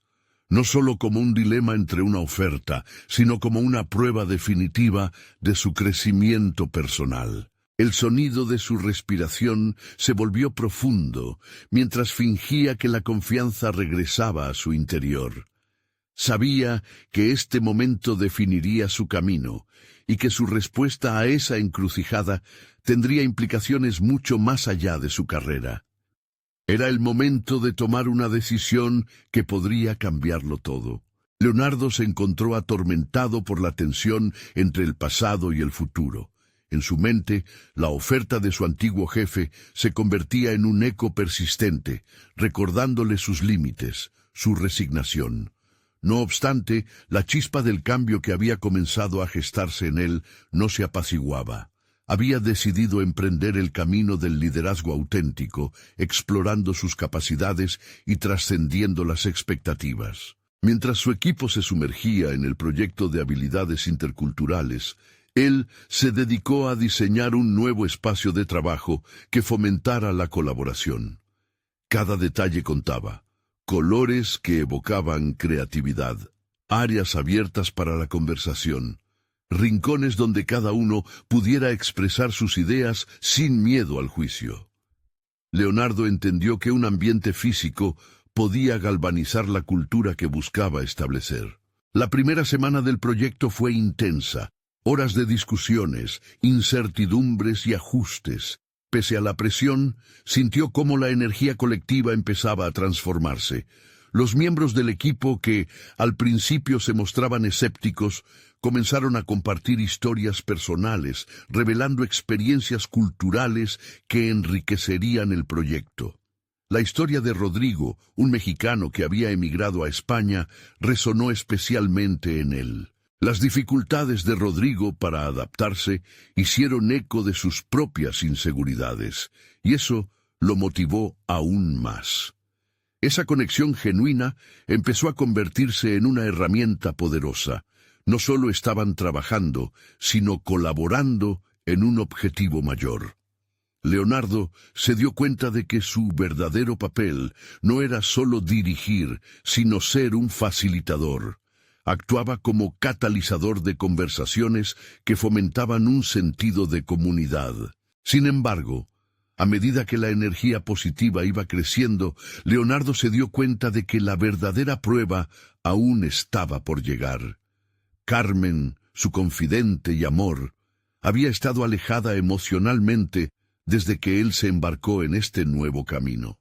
No solo como un dilema entre una oferta, sino como una prueba definitiva de su crecimiento personal. El sonido de su respiración se volvió profundo, mientras fingía que la confianza regresaba a su interior. Sabía que este momento definiría su camino, y que su respuesta a esa encrucijada tendría implicaciones mucho más allá de su carrera. Era el momento de tomar una decisión que podría cambiarlo todo. Leonardo se encontró atormentado por la tensión entre el pasado y el futuro. En su mente, la oferta de su antiguo jefe se convertía en un eco persistente, recordándole sus límites, su resignación. No obstante, la chispa del cambio que había comenzado a gestarse en él no se apaciguaba. Había decidido emprender el camino del liderazgo auténtico, explorando sus capacidades y trascendiendo las expectativas. Mientras su equipo se sumergía en el proyecto de habilidades interculturales, él se dedicó a diseñar un nuevo espacio de trabajo que fomentara la colaboración. Cada detalle contaba. Colores que evocaban creatividad, áreas abiertas para la conversación, rincones donde cada uno pudiera expresar sus ideas sin miedo al juicio. Leonardo entendió que un ambiente físico podía galvanizar la cultura que buscaba establecer. La primera semana del proyecto fue intensa, horas de discusiones, incertidumbres y ajustes. Pese a la presión, sintió cómo la energía colectiva empezaba a transformarse. Los miembros del equipo que, al principio se mostraban escépticos, comenzaron a compartir historias personales, revelando experiencias culturales que enriquecerían el proyecto. La historia de Rodrigo, un mexicano que había emigrado a España, resonó especialmente en él. Las dificultades de Rodrigo para adaptarse hicieron eco de sus propias inseguridades, y eso lo motivó aún más. Esa conexión genuina empezó a convertirse en una herramienta poderosa. No solo estaban trabajando, sino colaborando en un objetivo mayor. Leonardo se dio cuenta de que su verdadero papel no era solo dirigir, sino ser un facilitador. Actuaba como catalizador de conversaciones que fomentaban un sentido de comunidad. Sin embargo, a medida que la energía positiva iba creciendo, Leonardo se dio cuenta de que la verdadera prueba aún estaba por llegar. Carmen, su confidente y amor, había estado alejada emocionalmente desde que él se embarcó en este nuevo camino.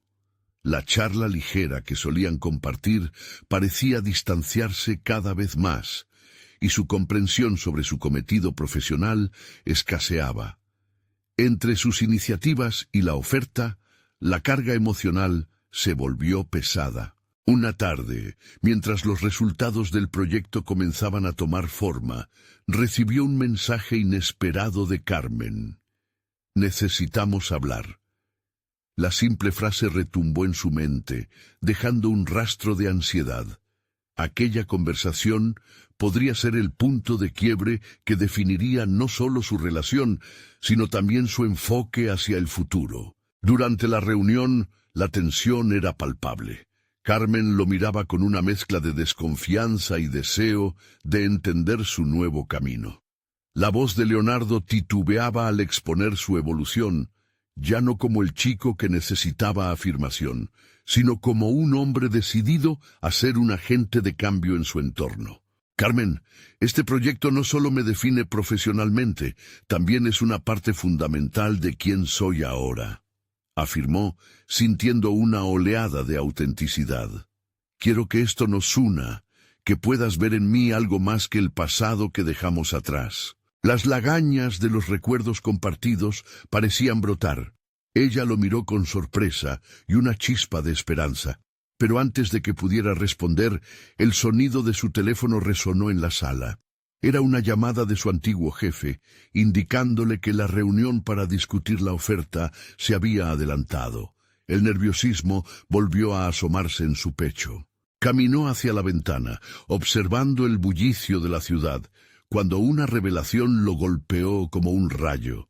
La charla ligera que solían compartir parecía distanciarse cada vez más, y su comprensión sobre su cometido profesional escaseaba. Entre sus iniciativas y la oferta, la carga emocional se volvió pesada. Una tarde, mientras los resultados del proyecto comenzaban a tomar forma, recibió un mensaje inesperado de Carmen. «Necesitamos hablar». La simple frase retumbó en su mente, dejando un rastro de ansiedad. Aquella conversación podría ser el punto de quiebre que definiría no solo su relación, sino también su enfoque hacia el futuro. Durante la reunión, la tensión era palpable. Carmen lo miraba con una mezcla de desconfianza y deseo de entender su nuevo camino. La voz de Leonardo titubeaba al exponer su evolución, ya no como el chico que necesitaba afirmación, sino como un hombre decidido a ser un agente de cambio en su entorno. Carmen, este proyecto no solo me define profesionalmente, también es una parte fundamental de quién soy ahora, afirmó, sintiendo una oleada de autenticidad. Quiero que esto nos una, que puedas ver en mí algo más que el pasado que dejamos atrás. Las lagañas de los recuerdos compartidos parecían brotar. Ella lo miró con sorpresa y una chispa de esperanza. Pero antes de que pudiera responder, el sonido de su teléfono resonó en la sala. Era una llamada de su antiguo jefe, indicándole que la reunión para discutir la oferta se había adelantado. El nerviosismo volvió a asomarse en su pecho. Caminó hacia la ventana, observando el bullicio de la ciudad, cuando una revelación lo golpeó como un rayo.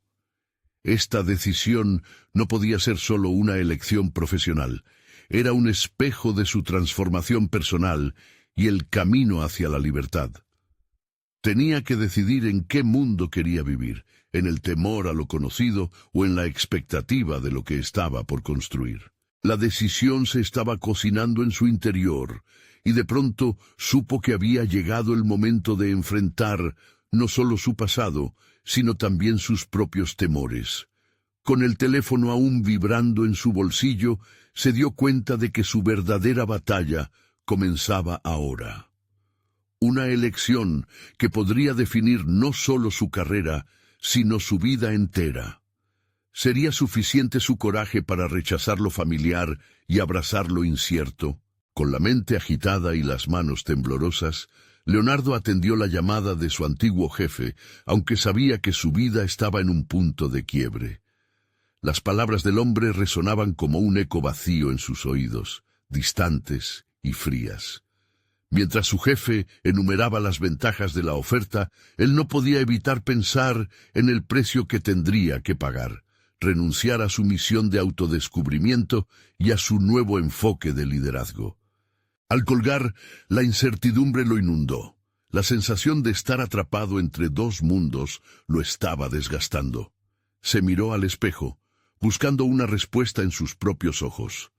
Esta decisión no podía ser solo una elección profesional. Era un espejo de su transformación personal y el camino hacia la libertad. Tenía que decidir en qué mundo quería vivir, en el temor a lo conocido o en la expectativa de lo que estaba por construir. La decisión se estaba cocinando en su interior, y de pronto supo que había llegado el momento de enfrentar no solo su pasado, sino también sus propios temores. Con el teléfono aún vibrando en su bolsillo, se dio cuenta de que su verdadera batalla comenzaba ahora. Una elección que podría definir no solo su carrera, sino su vida entera. ¿Sería suficiente su coraje para rechazar lo familiar y abrazar lo incierto? Con la mente agitada y las manos temblorosas, Leonardo atendió la llamada de su antiguo jefe, aunque sabía que su vida estaba en un punto de quiebre. Las palabras del hombre resonaban como un eco vacío en sus oídos, distantes y frías. Mientras su jefe enumeraba las ventajas de la oferta, él no podía evitar pensar en el precio que tendría que pagar, renunciar a su misión de autodescubrimiento y a su nuevo enfoque de liderazgo. Al colgar, la incertidumbre lo inundó. La sensación de estar atrapado entre dos mundos lo estaba desgastando. Se miró al espejo, buscando una respuesta en sus propios ojos.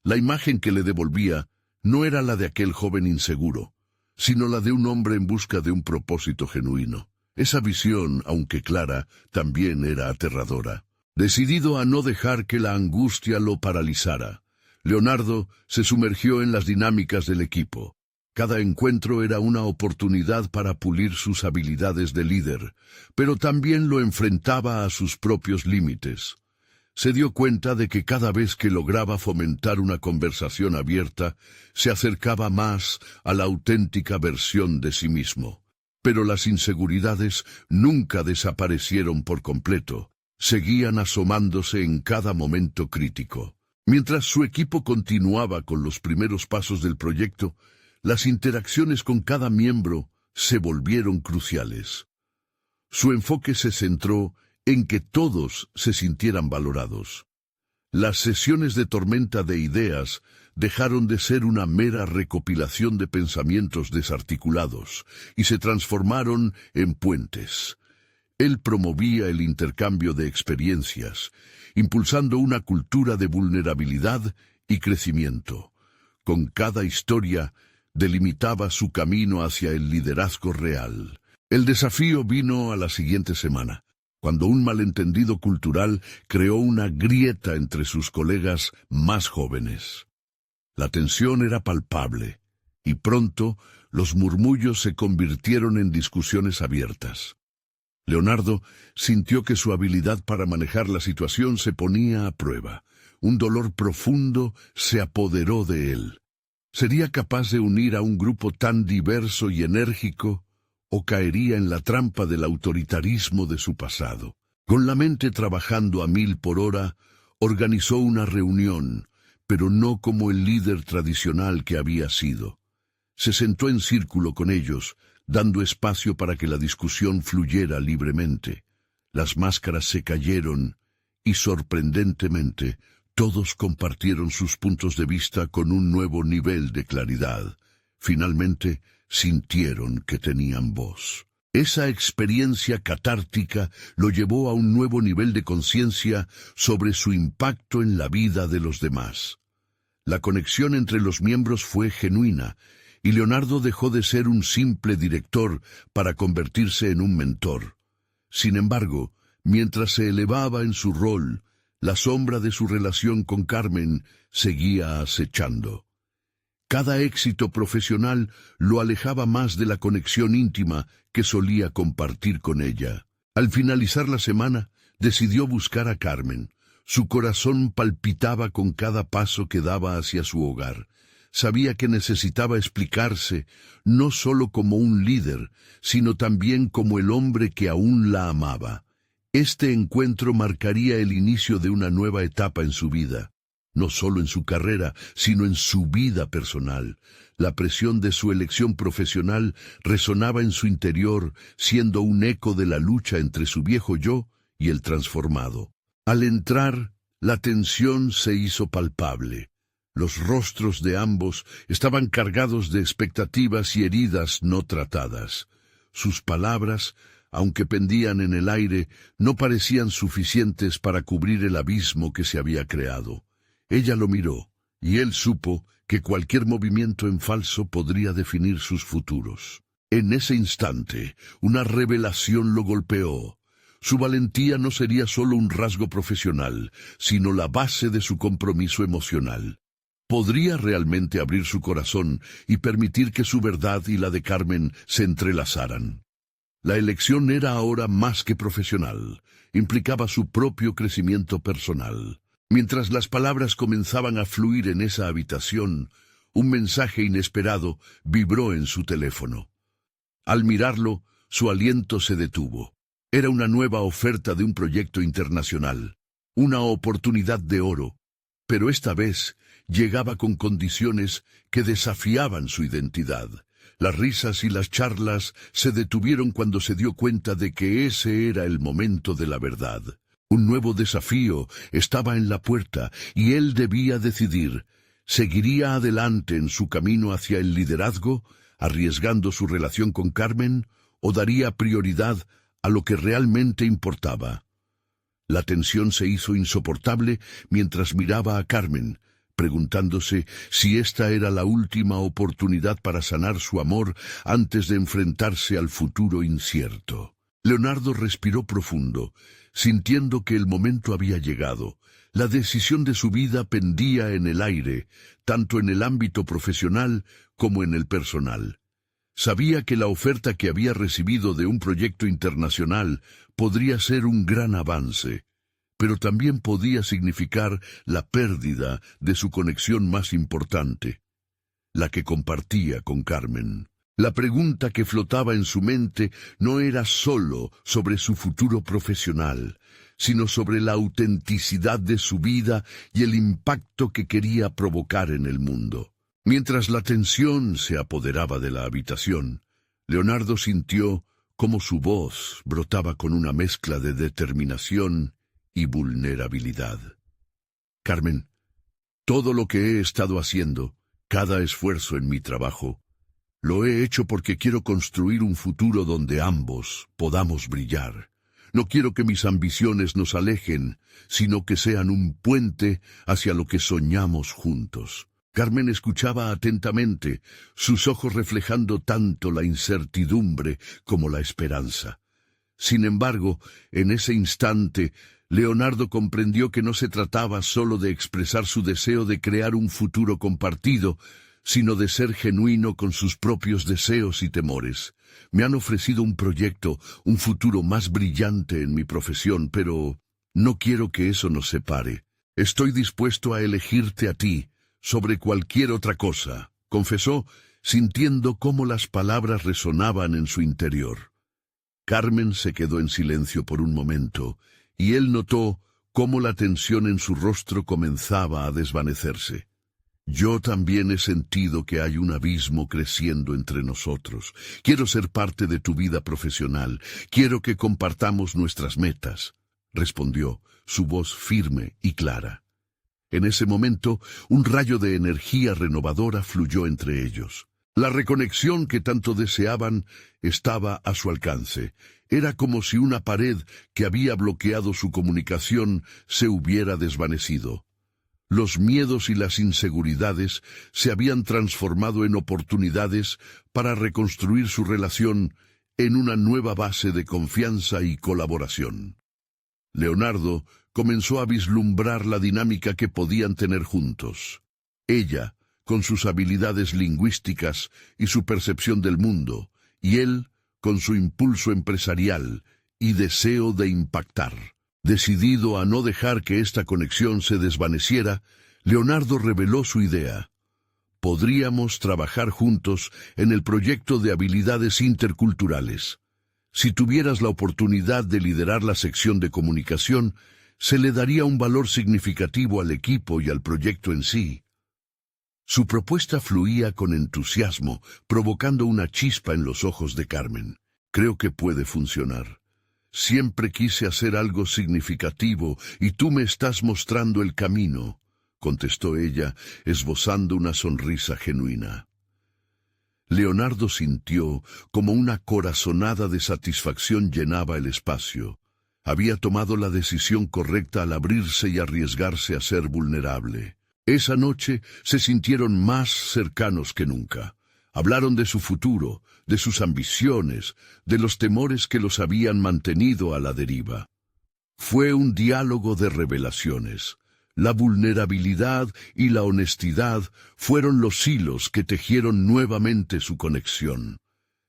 La imagen que le devolvía no era la de aquel joven inseguro, sino la de un hombre en busca de un propósito genuino. Esa visión, aunque clara, también era aterradora. Decidido a no dejar que la angustia lo paralizara, Leonardo se sumergió en las dinámicas del equipo. Cada encuentro era una oportunidad para pulir sus habilidades de líder, pero también lo enfrentaba a sus propios límites. Se dio cuenta de que cada vez que lograba fomentar una conversación abierta, se acercaba más a la auténtica versión de sí mismo. Pero las inseguridades nunca desaparecieron por completo, seguían asomándose en cada momento crítico. Mientras su equipo continuaba con los primeros pasos del proyecto, las interacciones con cada miembro se volvieron cruciales. Su enfoque se centró en que todos se sintieran valorados. Las sesiones de tormenta de ideas dejaron de ser una mera recopilación de pensamientos desarticulados y se transformaron en puentes. Él promovía el intercambio de experiencias, impulsando una cultura de vulnerabilidad y crecimiento. Con cada historia, delimitaba su camino hacia el liderazgo real. El desafío vino a la siguiente semana, cuando un malentendido cultural creó una grieta entre sus colegas más jóvenes. La tensión era palpable, y pronto los murmullos se convirtieron en discusiones abiertas. Leonardo sintió que su habilidad para manejar la situación se ponía a prueba. Un dolor profundo se apoderó de él. ¿Sería capaz de unir a un grupo tan diverso y enérgico, o caería en la trampa del autoritarismo de su pasado? Con la mente trabajando a 1000 por hora, organizó una reunión, pero no como el líder tradicional que había sido. Se sentó en círculo con ellos, dando espacio para que la discusión fluyera libremente. Las máscaras se cayeron y, sorprendentemente, todos compartieron sus puntos de vista con un nuevo nivel de claridad. Finalmente, sintieron que tenían voz. Esa experiencia catártica lo llevó a un nuevo nivel de conciencia sobre su impacto en la vida de los demás. La conexión entre los miembros fue genuina, y Leonardo dejó de ser un simple director para convertirse en un mentor. Sin embargo, mientras se elevaba en su rol, la sombra de su relación con Carmen seguía acechando. Cada éxito profesional lo alejaba más de la conexión íntima que solía compartir con ella. Al finalizar la semana, decidió buscar a Carmen. Su corazón palpitaba con cada paso que daba hacia su hogar. Sabía que necesitaba explicarse, no solo como un líder, sino también como el hombre que aún la amaba. Este encuentro marcaría el inicio de una nueva etapa en su vida. No solo en su carrera, sino en su vida personal. La presión de su elección profesional resonaba en su interior, siendo un eco de la lucha entre su viejo yo y el transformado. Al entrar, la tensión se hizo palpable. Los rostros de ambos estaban cargados de expectativas y heridas no tratadas. Sus palabras, aunque pendían en el aire, no parecían suficientes para cubrir el abismo que se había creado. Ella lo miró, y él supo que cualquier movimiento en falso podría definir sus futuros. En ese instante, una revelación lo golpeó. Su valentía no sería solo un rasgo profesional, sino la base de su compromiso emocional. Podría realmente abrir su corazón y permitir que su verdad y la de Carmen se entrelazaran. La elección era ahora más que profesional, implicaba su propio crecimiento personal. Mientras las palabras comenzaban a fluir en esa habitación, un mensaje inesperado vibró en su teléfono. Al mirarlo, su aliento se detuvo. Era una nueva oferta de un proyecto internacional, una oportunidad de oro, pero esta vez llegaba con condiciones que desafiaban su identidad. Las risas y las charlas se detuvieron cuando se dio cuenta de que ese era el momento de la verdad. Un nuevo desafío estaba en la puerta y él debía decidir. ¿Seguiría adelante en su camino hacia el liderazgo, arriesgando su relación con Carmen, o daría prioridad a lo que realmente importaba? La tensión se hizo insoportable mientras miraba a Carmen, preguntándose si esta era la última oportunidad para sanar su amor antes de enfrentarse al futuro incierto. Leonardo respiró profundo, sintiendo que el momento había llegado. La decisión de su vida pendía en el aire, tanto en el ámbito profesional como en el personal. Sabía que la oferta que había recibido de un proyecto internacional podría ser un gran avance, pero también podía significar la pérdida de su conexión más importante, la que compartía con Carmen. La pregunta que flotaba en su mente no era solo sobre su futuro profesional, sino sobre la autenticidad de su vida y el impacto que quería provocar en el mundo. Mientras la tensión se apoderaba de la habitación, Leonardo sintió cómo su voz brotaba con una mezcla de determinación y vulnerabilidad. Carmen, todo lo que he estado haciendo, cada esfuerzo en mi trabajo, lo he hecho porque quiero construir un futuro donde ambos podamos brillar. No quiero que mis ambiciones nos alejen, sino que sean un puente hacia lo que soñamos juntos. Carmen escuchaba atentamente, sus ojos reflejando tanto la incertidumbre como la esperanza. Sin embargo, en ese instante, Leonardo comprendió que no se trataba solo de expresar su deseo de crear un futuro compartido, sino de ser genuino con sus propios deseos y temores. Me han ofrecido un proyecto, un futuro más brillante en mi profesión, pero no quiero que eso nos separe. Estoy dispuesto a elegirte a ti sobre cualquier otra cosa, confesó, sintiendo cómo las palabras resonaban en su interior. Carmen se quedó en silencio por un momento, y él notó cómo la tensión en su rostro comenzaba a desvanecerse. Yo también he sentido que hay un abismo creciendo entre nosotros. Quiero ser parte de tu vida profesional. Quiero que compartamos nuestras metas, respondió, su voz firme y clara. En ese momento, un rayo de energía renovadora fluyó entre ellos. La reconexión que tanto deseaban estaba a su alcance. Era como si una pared que había bloqueado su comunicación se hubiera desvanecido. Los miedos y las inseguridades se habían transformado en oportunidades para reconstruir su relación en una nueva base de confianza y colaboración. Leonardo comenzó a vislumbrar la dinámica que podían tener juntos. Ella, con sus habilidades lingüísticas y su percepción del mundo, y él, con su impulso empresarial y deseo de impactar. Decidido a no dejar que esta conexión se desvaneciera, Leonardo reveló su idea. Podríamos trabajar juntos en el proyecto de habilidades interculturales. Si tuvieras la oportunidad de liderar la sección de comunicación, se le daría un valor significativo al equipo y al proyecto en sí. Su propuesta fluía con entusiasmo, provocando una chispa en los ojos de Carmen. Creo que puede funcionar. Siempre quise hacer algo significativo y tú me estás mostrando el camino, contestó ella, esbozando una sonrisa genuina. Leonardo sintió como una corazonada de satisfacción llenaba el espacio. Había tomado la decisión correcta al abrirse y arriesgarse a ser vulnerable. Esa noche se sintieron más cercanos que nunca. Hablaron de su futuro, de sus ambiciones, de los temores que los habían mantenido a la deriva. Fue un diálogo de revelaciones. La vulnerabilidad y la honestidad fueron los hilos que tejieron nuevamente su conexión.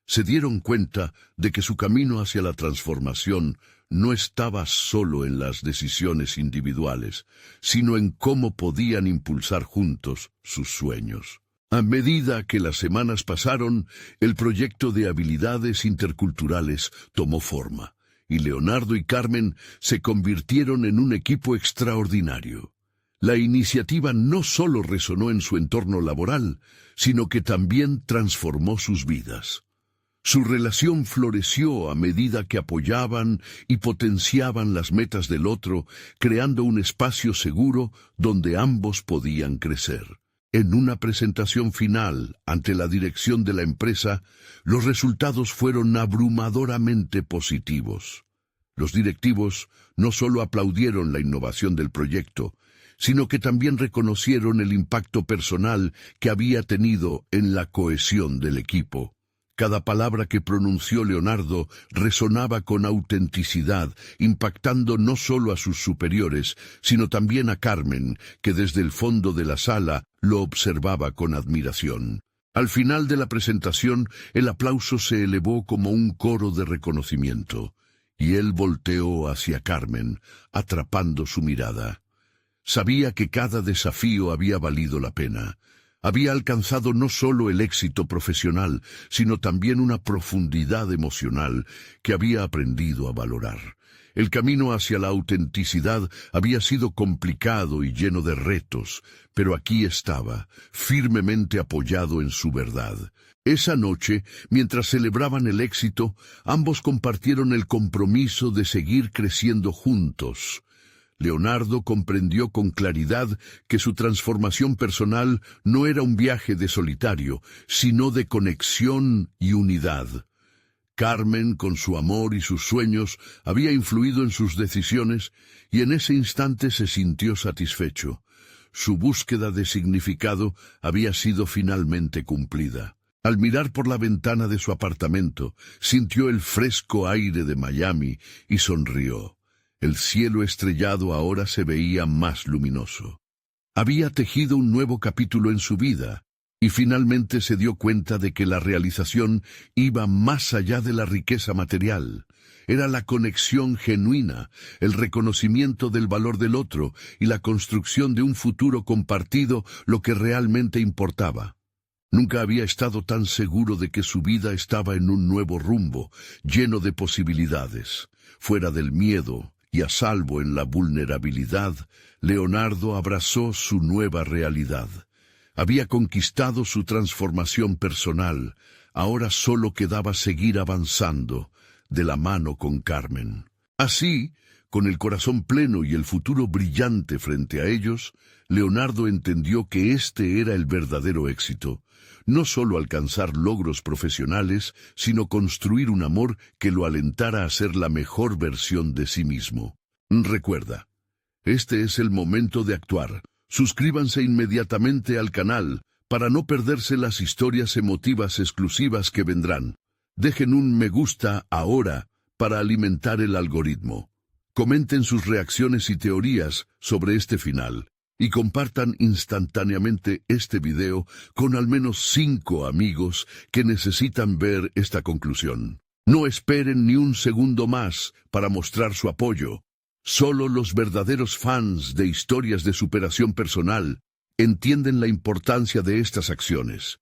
Se dieron cuenta de que su camino hacia la transformación no estaba solo en las decisiones individuales, sino en cómo podían impulsar juntos sus sueños. A medida que las semanas pasaron, el proyecto de habilidades interculturales tomó forma, y Leonardo y Carmen se convirtieron en un equipo extraordinario. La iniciativa no solo resonó en su entorno laboral, sino que también transformó sus vidas. Su relación floreció a medida que apoyaban y potenciaban las metas del otro, creando un espacio seguro donde ambos podían crecer. En una presentación final ante la dirección de la empresa, los resultados fueron abrumadoramente positivos. Los directivos no solo aplaudieron la innovación del proyecto, sino que también reconocieron el impacto personal que había tenido en la cohesión del equipo. Cada palabra que pronunció Leonardo resonaba con autenticidad, impactando no solo a sus superiores, sino también a Carmen, que desde el fondo de la sala lo observaba con admiración. Al final de la presentación, el aplauso se elevó como un coro de reconocimiento, y él volteó hacia Carmen, atrapando su mirada. Sabía que cada desafío había valido la pena. Había alcanzado no solo el éxito profesional, sino también una profundidad emocional que había aprendido a valorar. El camino hacia la autenticidad había sido complicado y lleno de retos, pero aquí estaba, firmemente apoyado en su verdad. Esa noche, mientras celebraban el éxito, ambos compartieron el compromiso de seguir creciendo juntos. Leonardo comprendió con claridad que su transformación personal no era un viaje de solitario, sino de conexión y unidad. Carmen, con su amor y sus sueños, había influido en sus decisiones y en ese instante se sintió satisfecho. Su búsqueda de significado había sido finalmente cumplida. Al mirar por la ventana de su apartamento, sintió el fresco aire de Miami y sonrió. El cielo estrellado ahora se veía más luminoso. Había tejido un nuevo capítulo en su vida, y finalmente se dio cuenta de que la realización iba más allá de la riqueza material. Era la conexión genuina, el reconocimiento del valor del otro y la construcción de un futuro compartido lo que realmente importaba. Nunca había estado tan seguro de que su vida estaba en un nuevo rumbo, lleno de posibilidades, fuera del miedo y a salvo en la vulnerabilidad. Leonardo abrazó su nueva realidad. Había conquistado su transformación personal, ahora solo quedaba seguir avanzando, de la mano con Carmen. Así, Con el corazón pleno y el futuro brillante frente a ellos, Leonardo entendió que este era el verdadero éxito. No solo alcanzar logros profesionales, sino construir un amor que lo alentara a ser la mejor versión de sí mismo. Recuerda, este es el momento de actuar. Suscríbanse inmediatamente al canal para no perderse las historias emotivas exclusivas que vendrán. Dejen un me gusta ahora para alimentar el algoritmo. Comenten sus reacciones y teorías sobre este final y compartan instantáneamente este video con al menos 5 amigos que necesitan ver esta conclusión. No esperen ni un segundo más para mostrar su apoyo. Solo los verdaderos fans de historias de superación personal entienden la importancia de estas acciones.